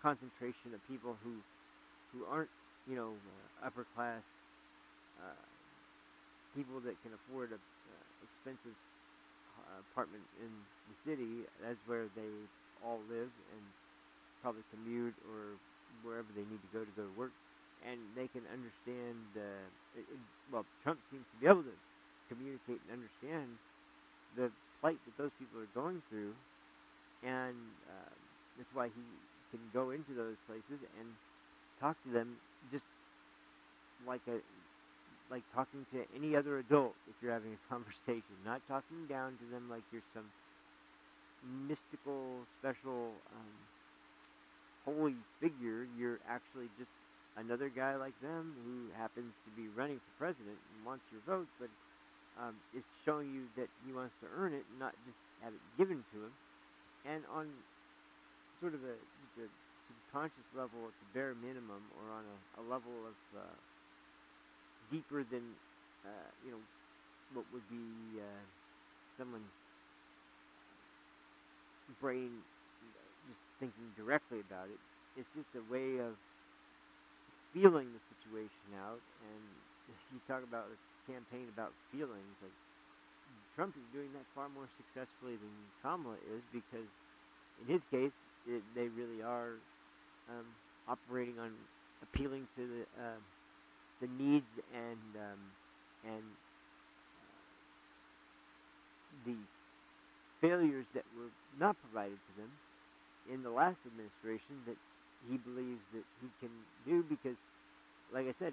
concentration of people who aren't upper class people that can afford a expensive apartment in the city. That's where they all live and probably commute or wherever they need to go work, and they can understand. Well, Trump seems to be able to communicate and understand the plight that those people are going through, and that's why he can go into those places and talk to them just like a like talking to any other adult if you're having a conversation, not talking down to them like you're some mystical, special, holy figure. You're actually just another guy like them who happens to be running for president and wants your vote, but is showing you that he wants to earn it, not just have it given to him. And on sort of just a subconscious level, at the bare minimum, or on a level of deeper than what would be someone's brain just thinking directly about it. It's just a way of feeling the situation out. And you talk about a campaign about feelings, like Trump is doing that far more successfully than Kamala is, because in his case, they really are operating on appealing to the needs and the failures that were not provided to them in the last administration that he believes that he can do, because, like I said,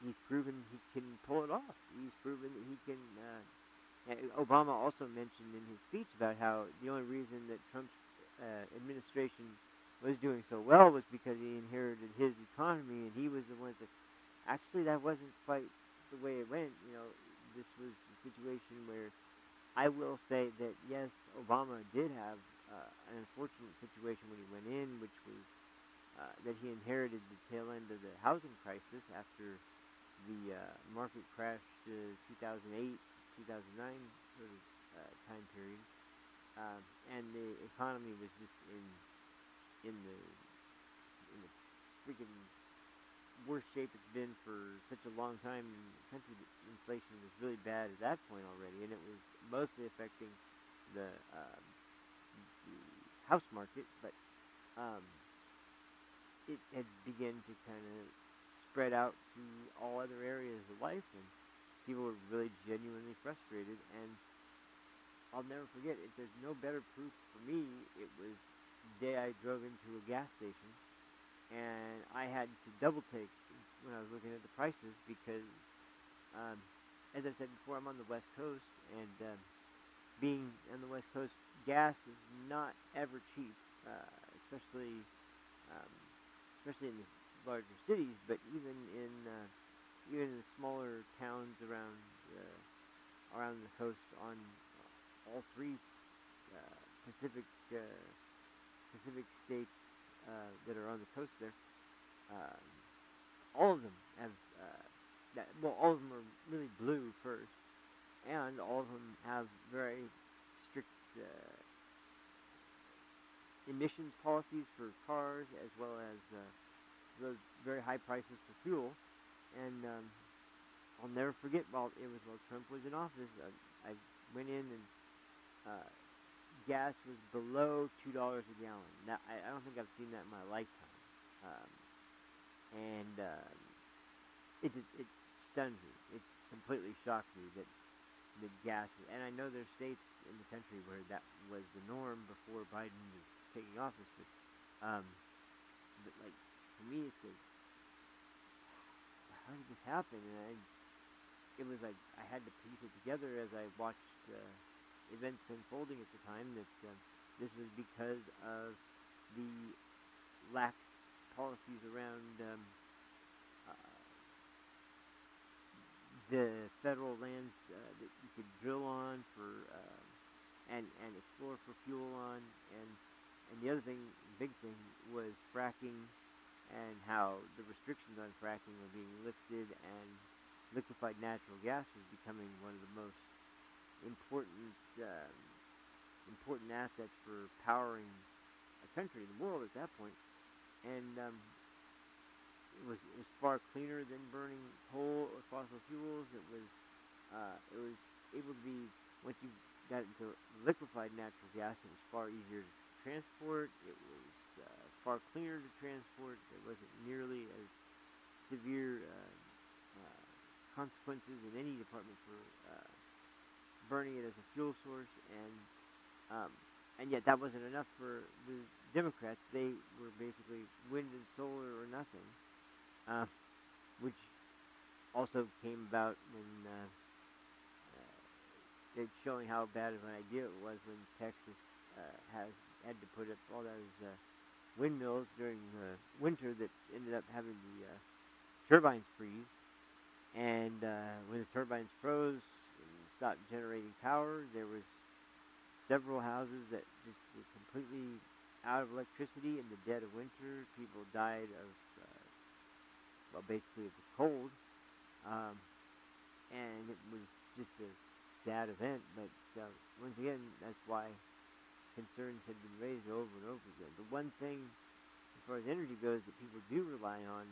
he's proven he can pull it off. He's proven that he can. Obama also mentioned in his speech about how the only reason that Trump's administration was doing so well was because he inherited his economy, and he was the one that actually that wasn't quite the way it went. This was a situation where I will say that yes, Obama did have an unfortunate situation when he went in, which was that he inherited the tail end of the housing crisis after the market crashed 2008, 2009 sort of time period, and the economy was just in the freaking worst shape it's been for such a long time in the country. That inflation was really bad at that point already, and it was mostly affecting the house market, but it had begun to kind of spread out to all other areas of life, and people were really genuinely frustrated. And I'll never forget, if there's no better proof for me, it was the day I drove into a gas station, and I had to double take when I was looking at the prices, because, as I said before, I'm on the West Coast, and being on the West Coast, gas is not ever cheap, especially in the larger cities, but even in the smaller towns around the coast, on all three Pacific states that are on the coast there. All of them have all of them are really blue first, and all of them have very strict emissions policies for cars, as well as those very high prices for fuel. And I'll never forget, while Trump was in office, I went in, and gas was below $2 a gallon. Now, I don't think I've seen that in my lifetime, and it stunned me. It completely shocked me that the gas. And I know there's states in the country where that was the norm before Biden was taking office, but like, for me, it's like, how did this happen? And it was like I had to piece it together as I watched events unfolding at the time, that this was because of the lax policies around the federal lands that you could drill on for and explore for fuel on, and the other thing, big thing, was fracking, and how the restrictions on fracking were being lifted, and liquefied natural gas was becoming one of the most important assets for powering a country in the world at that point. And it was far cleaner than burning coal or fossil fuels. It was able to be, once you got into liquefied natural gas, it was far easier to transport. It was far cleaner to transport. There wasn't nearly as severe consequences in any department for burning it as a fuel source, and yet that wasn't enough for the Democrats. They were basically wind and solar or nothing, which also came about when it's showing how bad of an idea it was when Texas had to put up all those windmills during the winter that ended up having the turbines freeze. And when the turbines froze and stopped generating power, there was several houses that just were completely out of electricity in the dead of winter. People died of, well, basically of the cold. And it was just a sad event, but once again, that's why concerns had been raised over and over again. The one thing, as far as energy goes, that people do rely on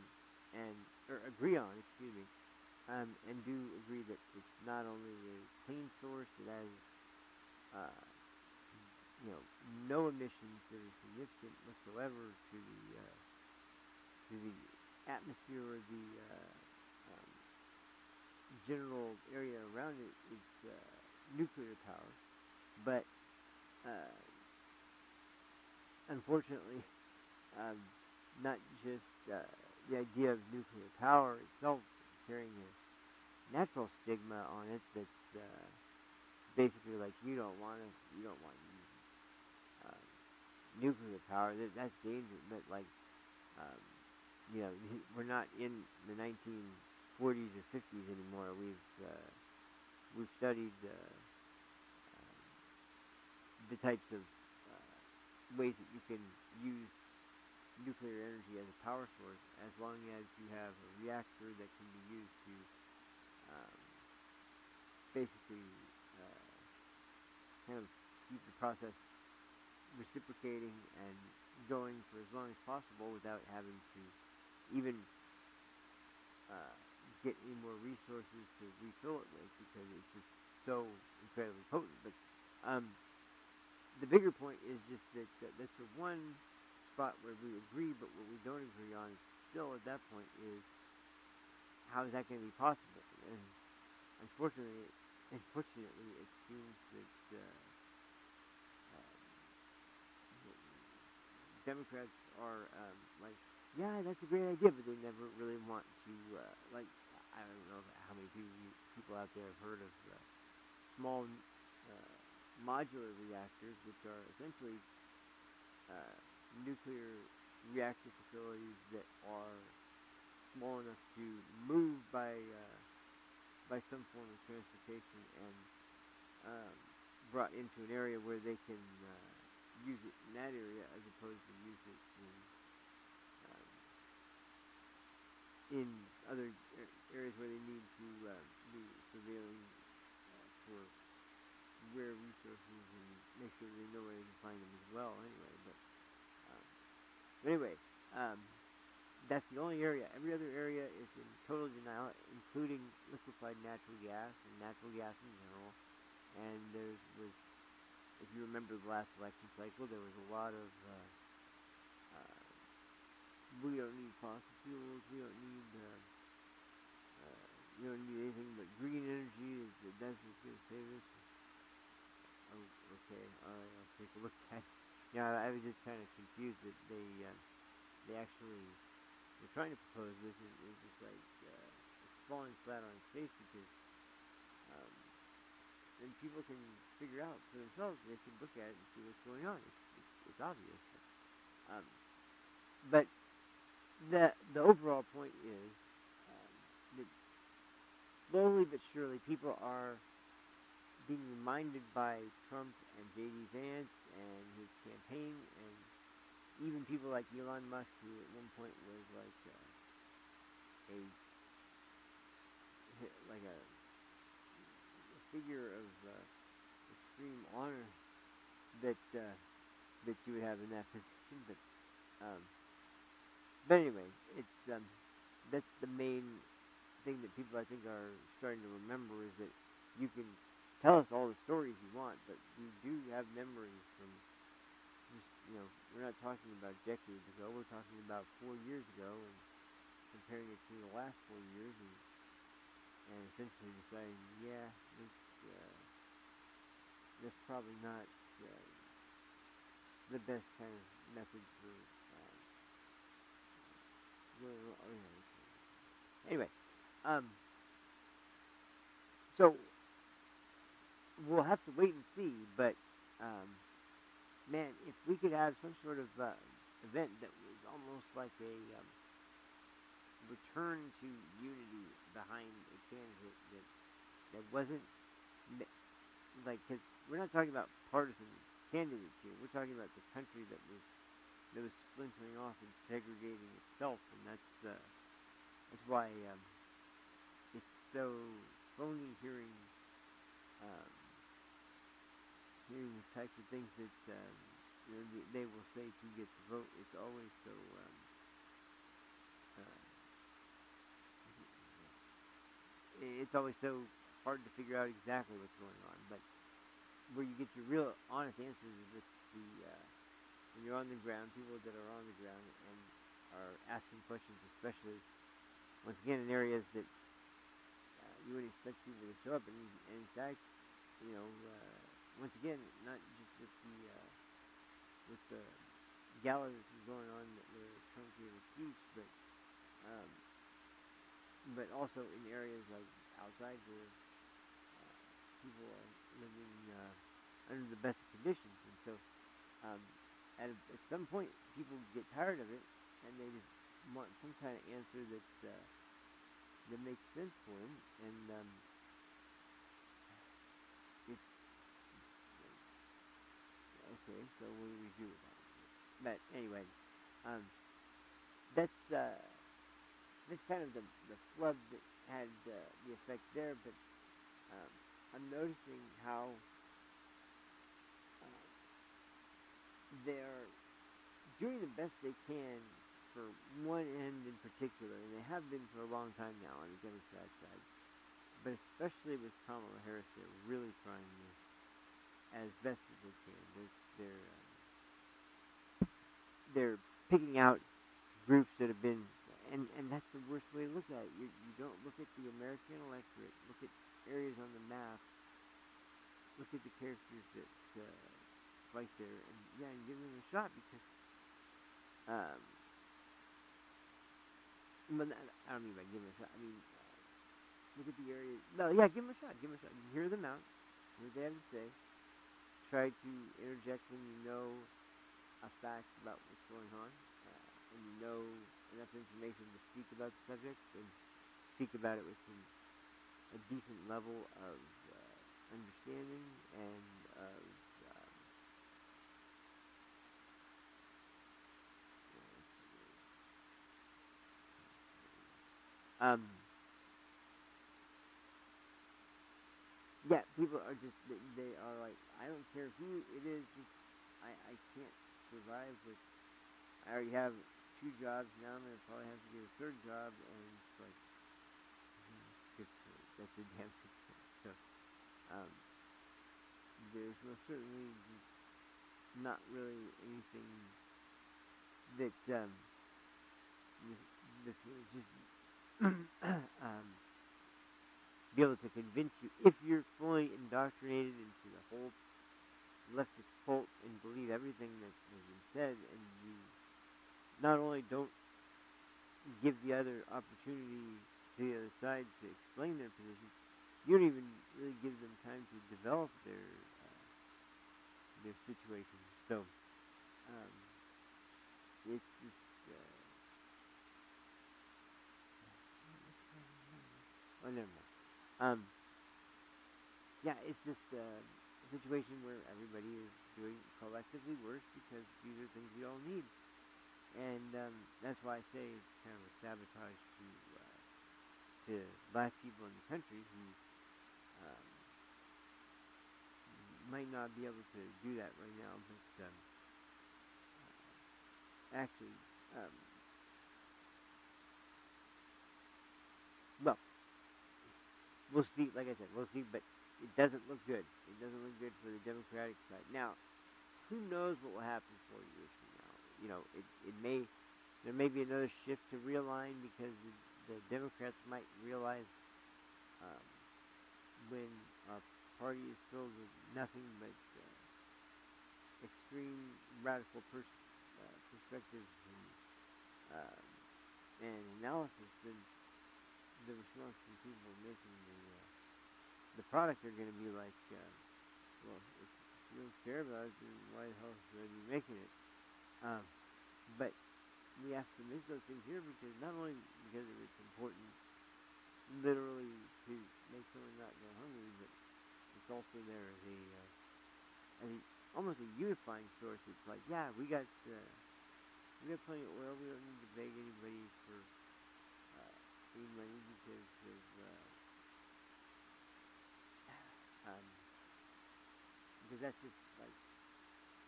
or agree on, and do agree that it's not only a clean source, it has, no emissions that are significant whatsoever to the atmosphere or the general area around it, is nuclear power. But unfortunately, not just the idea of nuclear power itself carrying a natural stigma on it that's basically like you don't want nuclear power. That's dangerous. But like we're not in the 1940s or 50s anymore. We've studied the types of ways that you can use nuclear energy as a power source, as long as you have a reactor that can be used to basically kind of keep the process reciprocating and going for as long as possible without having to even get any more resources to refill it with, because it's just so incredibly potent. But the bigger point is just that that's the one spot where we agree, but what we don't agree on still at that point is how is that going to be possible? And unfortunately, it seems that Democrats are like, yeah, that's a great idea, but they never really want to, like, I don't know how many people out there have heard of small modular reactors, which are essentially nuclear reactor facilities that are small enough to move by some form of transportation and brought into an area where they can use it in that area, as opposed to use it in other areas where they need to be surveilling for rare resources and make sure they know where they can find them as well. Anyway, that's the only area. Every other area is in total denial, including liquefied natural gas and natural gas in general. And there was, if you remember the last election cycle, there was a lot of we don't need fossil fuels, we don't need anything but green energy. That's what's going to save us. Oh, okay, all right, I'll take a look at it. I was just kind of confused that they actually were trying to propose this, and it was just like it's falling flat on its face, because then people can figure out for themselves. They can look at it and see what's going on. It's obvious. But the overall point is that slowly but surely people are being reminded by Trump and J.D. Vance and his campaign, and even people like Elon Musk, who at one point was like a figure of extreme honor that you would have in that position. But anyway, it's that's the main thing that people, I think, are starting to remember, is that you can tell us all the stories you want, but we do have memories from just we're not talking about decades ago. We're talking about 4 years ago, and comparing it to the last 4 years, and essentially deciding, yeah, that's probably not the best kind of method for anyway. So we'll have to wait and see, but man, if we could have some sort of event that was almost like a return to unity behind a candidate that wasn't like, because we're not talking about partisan candidates here. We're talking about the country that was splintering off and segregating itself, and that's why it's so phony hearing hearing the types of things that they will say to get the vote. It's always so it's always so hard to figure out exactly what's going on. But where you get your real honest answers is with the when you're on the ground, people that are on the ground and are asking questions, especially once again in areas that you would expect people to show up. And in fact, once again, not just with the gala that was going on that were Trump gave a speech, but also in areas like outside where people are living under the best conditions. And so at some point, people get tired of it, and they just want some kind of answer that makes sense for them. And it's okay. So what do we do about it? But anyway, that's kind of the flood that had the effect there. But I'm noticing how they're doing the best they can for one end in particular, and they have been for a long time now on the Democrat side. But especially with Kamala Harris, they're really trying as best as they can. They're picking out groups that have been, and that's the worst way to look at it. You don't look at the American electorate. Look at areas on the map. Look at the characters that right there, and give them a shot, because but I don't mean by give them a shot. I mean look at the areas. No, yeah, give them a shot. Give them a shot. You hear them out. Hear what they have to say. Try to interject when you know a fact about what's going on, and you know enough information to speak about the subject, and speak about it with a decent level of understanding and of yeah, people are just, they are like, I don't care who it is, just, I can't survive with, I already have 2 jobs, now I'm going to probably have to get a 3rd job, and it's like, good for it. That's a damn good point. So, there's most certainly not really anything that, that's really just, be able to convince you, if you're fully indoctrinated into the whole leftist cult and believe everything that has been said, and you not only don't give the other opportunity to the other side to explain their position, you don't even really give them time to develop their situation. So it's just oh, never mind. Yeah, it's just a situation where everybody is doing collectively worse, because these are things we all need. And that's why I say it's kind of a sabotage to black people in the country who might not be able to do that right now, but actually, well, we'll see. Like I said, we'll see, but it doesn't look good. It doesn't look good for the Democratic side. Now, who knows what will happen 4 years from now? there may be another shift to realign because the Democrats might realize um, when our party is filled with nothing but extreme radical perspectives um, and analysis, then the response from people making the product are going to be like, well, if you don't care about it, then why the hell should I be making it? Um, but we have to make those things here because not only because it's important literally to make someone not go hungry, but it's also there as a almost a unifying source. It's like, yeah, we got plenty of oil. We don't need to beg anybody for any money um, because that's just like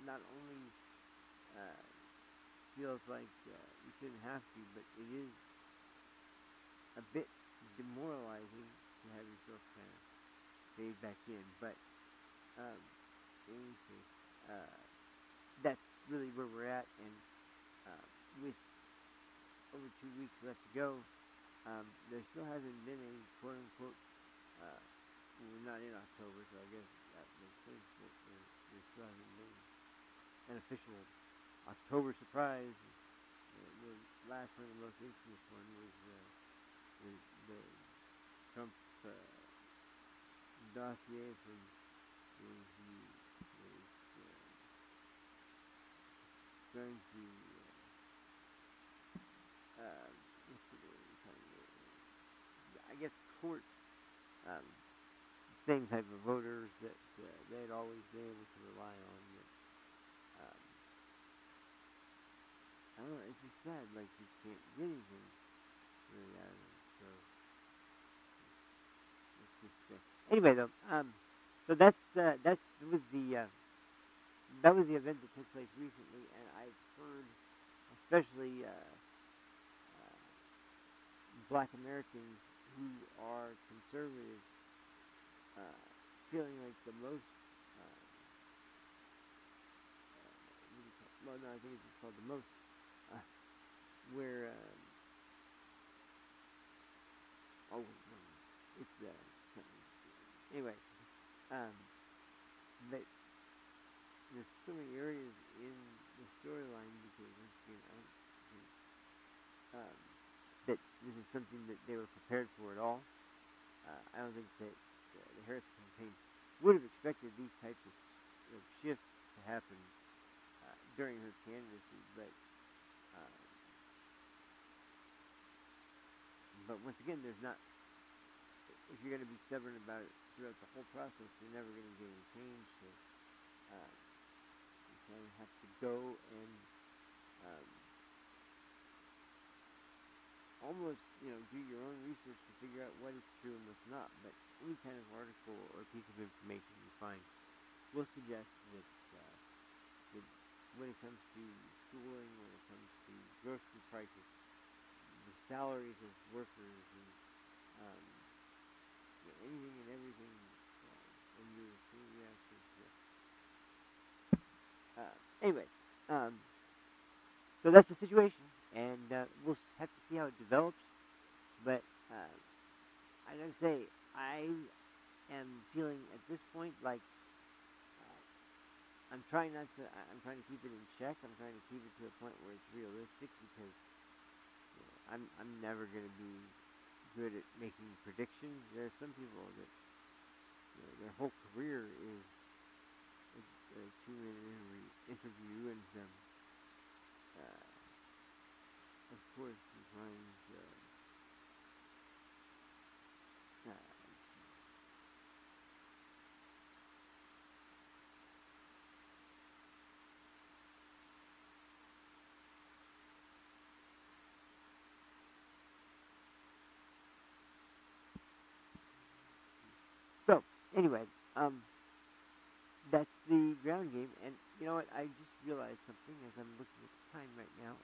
not only uh, feels like you shouldn't have to, but it is a bit demoralizing to have yourself kind of fade back in. But in any case, that's really where we're at, and with over 2 weeks left to go, there still hasn't been a quote unquote. We're not in October, so I guess that makes sense. But there still hasn't been an official October surprise. The last one, the most infamous one, was the Trump dossier from when he was going to what's the word I'm trying to I guess court same type of voters that they'd always been able to rely on. That, I don't know, it's just sad, like you can't get anything really out of them. So it's just anyway though. So that was the event that took place recently, and I've heard, especially Black Americans who are conservative, feeling like the most. Well, no, I think it's called the most. Where oh, no, it's anyway. That there's so many areas in the storyline because once again, I don't think that this is something that they were prepared for at all. I don't think that the Harris campaign would have expected these types of shifts to happen during her candidacy, but once again, there's not. If you're going to be stubborn about it throughout the whole process, you're never going to get any change. So you kind of have to go and almost, do your own research to figure out what is true and what's not. But any kind of article or piece of information you find will suggest that when it comes to schooling, when it comes to grocery prices, the salaries of workers, and anything and everything, and your chain reactions. Anyway, so that's the situation, and we'll have to see how it develops. But I gotta say, I am feeling at this point like I'm trying not to. I'm trying to keep it in check. I'm trying to keep it to a point where it's realistic because I'm never going to be good at making predictions. There are some people that their whole career is a 2-minute interview, and of course you find so anyway, that's the ground game, and you know what? I just realized something as I'm looking at the time right now.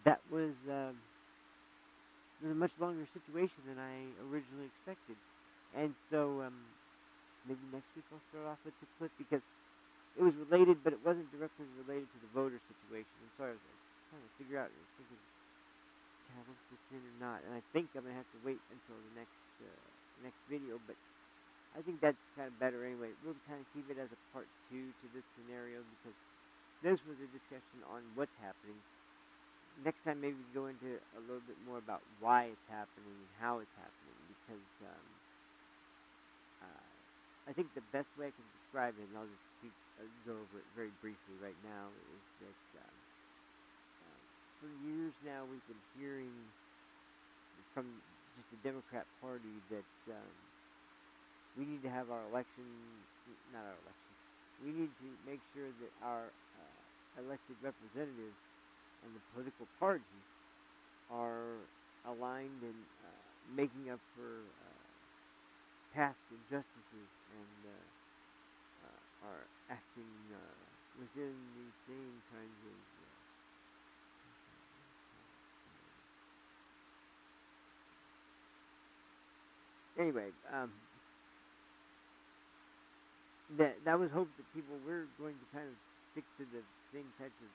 That was a much longer situation than I originally expected, and so maybe next week I'll start off with the clip because it was related, but it wasn't directly related to the voter situation. And so I was like trying to figure out, thinking, can I look this in or not? And I think I'm gonna have to wait until the next video, but I think that's kind of better anyway. We'll kind of keep it as a part 2 to this scenario, because this was a discussion on what's happening. Next time, maybe we go into a little bit more about why it's happening and how it's happening, because I think the best way I can describe it, and I'll just go over it very briefly right now, is that for years now we've been hearing from just the Democrat Party that we need to have our election, not our election, we need to make sure that our elected representatives and the political parties are aligned and making up for past injustices and are acting within the same kinds of anyway, that was hope that people were going to kind of stick to the same types of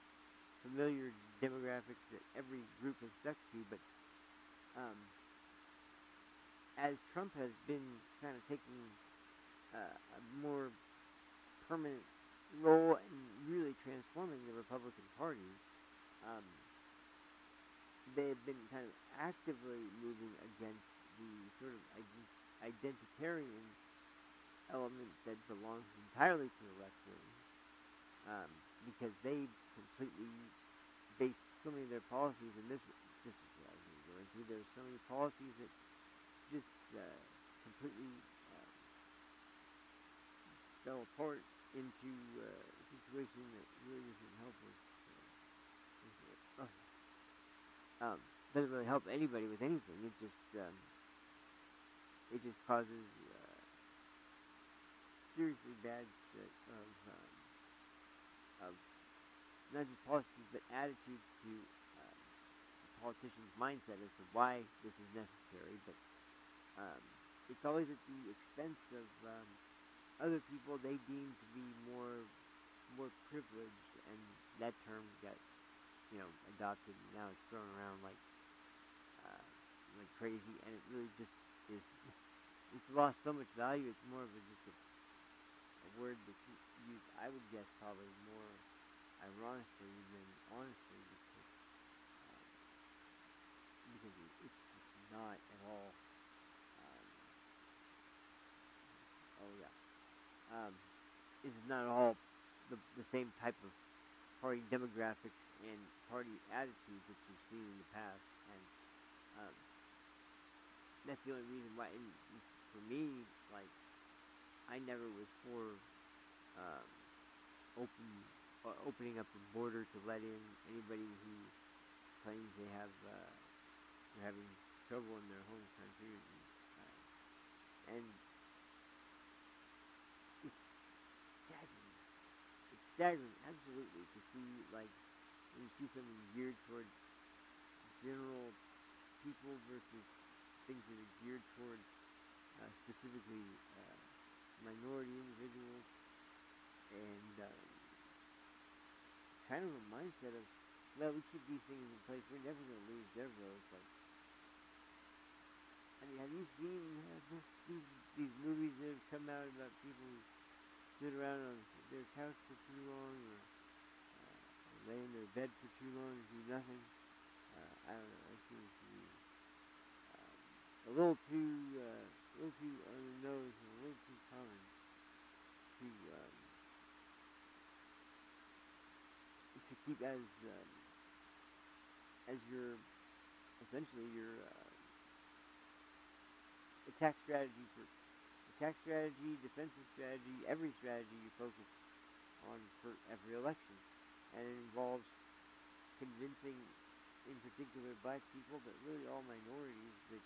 familiar demographics that every group has stuck to, but as Trump has been kind of taking a more permanent role in really transforming the Republican Party, they have been kind of actively moving against the sort of identitarian element that belongs entirely to the left wing, because they completely base so many of their policies, and this is what I was going to go into. There's so many policies that just completely fell apart into a situation that really doesn't help us. Doesn't really help anybody with anything. It just causes seriously bad set of not just policies but attitudes to the politician's mindset as to why this is necessary. But it's always at the expense of other people they deem to be more privileged, and that term got adopted, and now it's thrown around like crazy, and it really just is. It's lost so much value. It's more of just a word that's used, I would guess, probably more ironically than honestly, because it's just not at all. This is not at all the same type of party demographics and party attitudes that you've seen in the past, and that's the only reason why. And for me, like, I never was for opening up the border to let in anybody who claims they're having trouble in their home country, and it's staggering. It's staggering, absolutely, to see, like, when you see something geared towards general people versus things that are geared towards specifically minority individuals, and kind of a mindset of, well, we keep these things in place, we're never going to lose their votes. Like, I mean, have you seen these movies that have come out about people who stood around on their couch for too long, or lay in their bed for too long and do nothing? I don't know. That seems to be a little too on the nose and a little too common to keep as your essentially your attack strategy, defensive strategy, every strategy you focus on for every election, and it involves convincing, in particular, black people, but really all minorities, that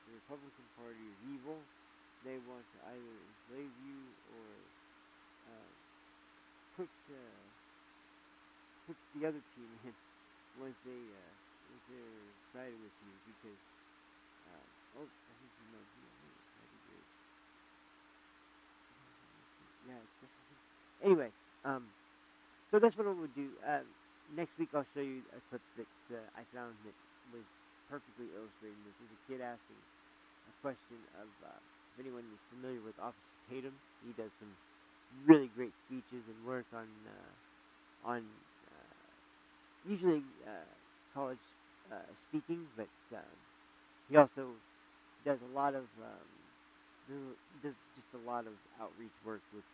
the Republican Party is evil. They want to either enslave you or put the other team in once they're sided with you, because I think you might be on it. That'd be great. Yeah, it's definitely. Anyway, um, so that's what I would do. Next week I'll show you a clip that I found that was perfectly illustrating this. There's a kid asking a question of if anyone is familiar with Officer Tatum. He does some really great speeches and work on usually college speaking, but he also does a lot of does just a lot of outreach work with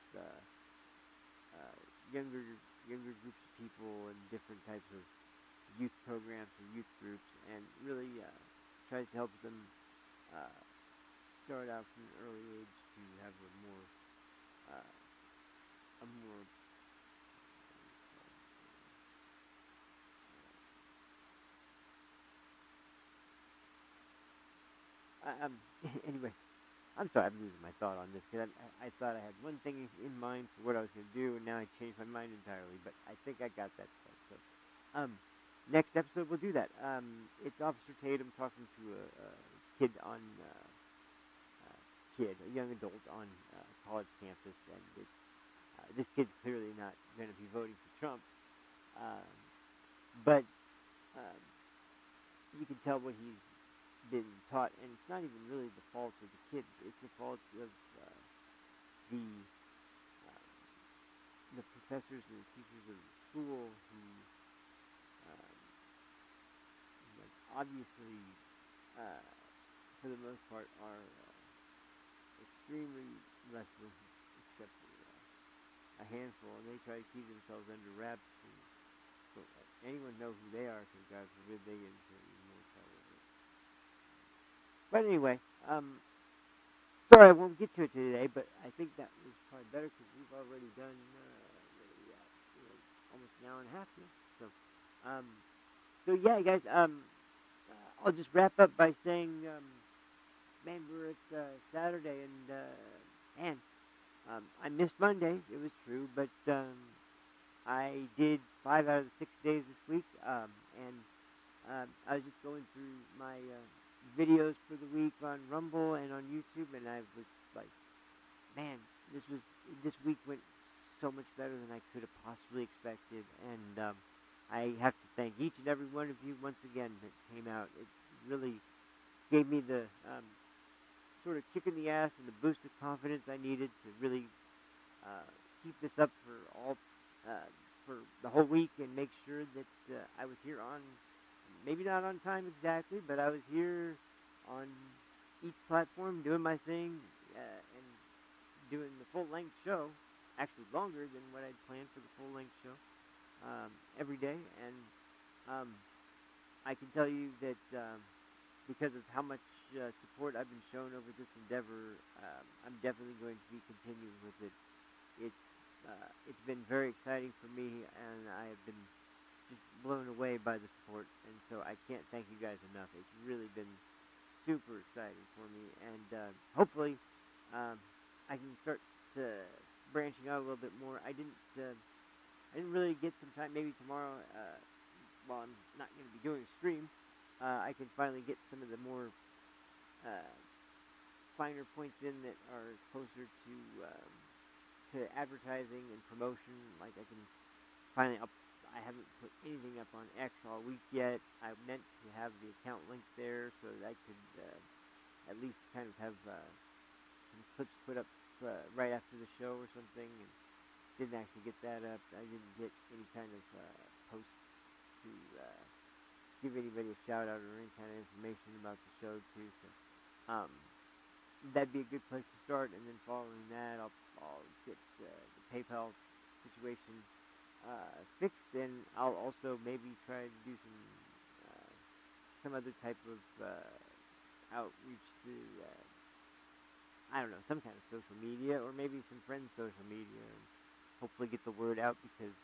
younger groups of people and different types of youth programs or youth groups, and really tries to help them uh, start out from an early age to have uh, a more anyway. I'm sorry, I'm losing my thought on this because I thought I had one thing in mind for what I was going to do, and now I changed my mind entirely. But I think I got that stuff. So, next episode we'll do that. It's Officer Tatum talking to a kid on a young adult on college campus, and this kid's clearly not going to be voting for Trump, um, but um, you can tell what he's been taught, and it's not even really the fault of the kid. It's the fault of the the professors and the teachers of the school who, um, obviously, uh, for the most part, are extremely less racist, except for a handful, and they try to keep themselves under wraps. And so anyone know who they are, because God forbid they get into any more trouble. But anyway, sorry I won't get to it today, but I think that was probably better because we've already done almost an hour and a half here. So yeah, guys. I'll just wrap up by saying, man, we're at Saturday, and man, I missed Monday. It was true, but I did 5 out of the 6 days this week, and I was just going through my videos for the week on Rumble and on YouTube, and I was like, man, this week went so much better than I could have possibly expected, and I have to thank each and every one of you once again that came out. It really gave me the sort of kick in the ass and the boost of confidence I needed to really keep this up for the whole week and make sure that I was here on, maybe not on time exactly, but I was here on each platform doing my thing and doing the full length show, actually longer than what I'd planned for the full length show every day. And I can tell you that because of how much support I've been shown over this endeavor, I'm definitely going to be continuing with it. It's been very exciting for me, and I have been just blown away by the support, and so I can't thank you guys enough. It's really been super exciting for me, and hopefully I can start branching out a little bit more. I didn't really get some time. Maybe tomorrow, while I'm not going to be doing a stream, I can finally get some of the more finer points in that are closer to advertising and promotion. Like I can finally I haven't put anything up on X all week yet. I meant to have the account linked there so that I could at least kind of have some clips put up right after the show or something, and didn't actually get that up. I didn't get any kind of post to give anybody a shout out or any kind of information about the show too. So that'd be a good place to start, and then following that, I'll get the PayPal situation fixed, and I'll also maybe try to do some other type of outreach to I don't know, some kind of social media, or maybe some friends' social media, and hopefully get the word out, because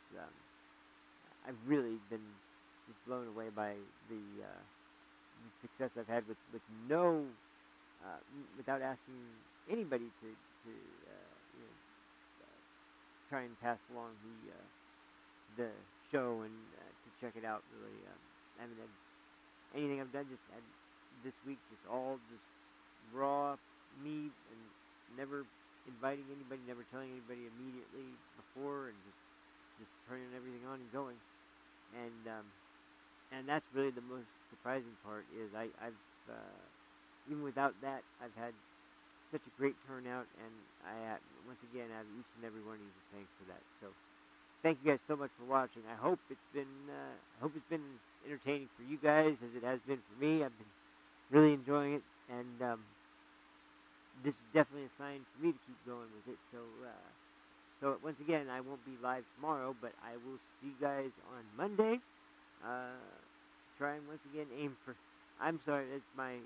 I've really been just blown away by the success I've had with no without asking anybody to try and pass along the show and to check it out. Really, I haven't had anything I've done. Just this week, just all just raw meat, and never inviting anybody, never telling anybody immediately before, and just turning everything on and going. And that's really the most surprising part is I've even without that, I've had such a great turnout, and once again, I have each and every one of you to thank for that. So, thank you guys so much for watching. I hope it's been entertaining for you guys as it has been for me. I've been really enjoying it, and this is definitely a sign for me to keep going with it. So, once again, I won't be live tomorrow, but I will see you guys on Monday. Try and once again aim for. I'm sorry, it's my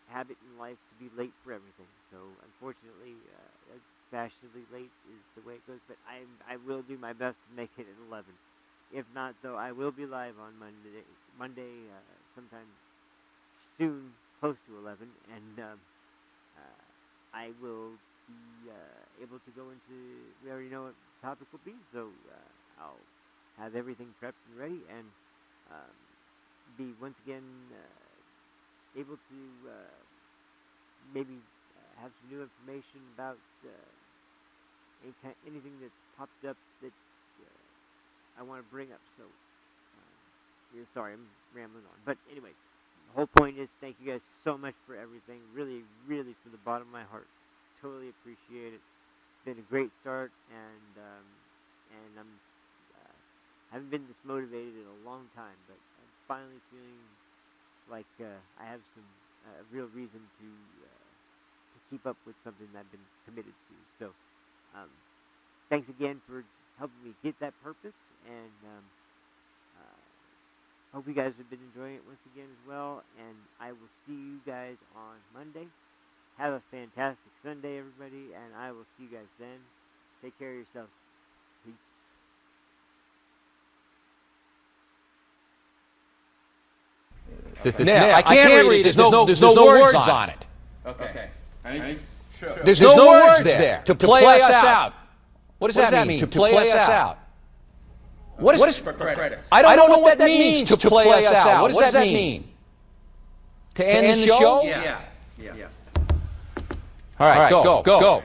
habit in life to be late for everything. So unfortunately, fashionably late is the way it goes. But I will do my best to make it at 11. If not, though, I will be live on Monday sometime soon, close to 11, and I will be able to go into. We already know what the topic will be, so I'll have everything prepped and ready, and be once again able to maybe have some new information about anything that's popped up that I want to bring up. So, sorry, I'm rambling on. But anyway, the whole point is thank you guys so much for everything. Really, really, from the bottom of my heart, totally appreciate it. It's been a great start, and I'm haven't been this motivated in a long time, but I'm finally feeling like I have some real reason to keep up with something that I've been committed to. So, thanks again for helping me get that purpose, and hope you guys have been enjoying it once again as well, and I will see you guys on Monday. Have a fantastic Sunday, everybody, and I will see you guys then. Take care of yourselves. Peace. Now, I can't read it. There's no words on it. Okay. Sure. There's no words there. To play us out. What does that mean? To play us out. What is For credits. I don't know what that means. To play us out. What does that mean? To end the show? Yeah. All right, go.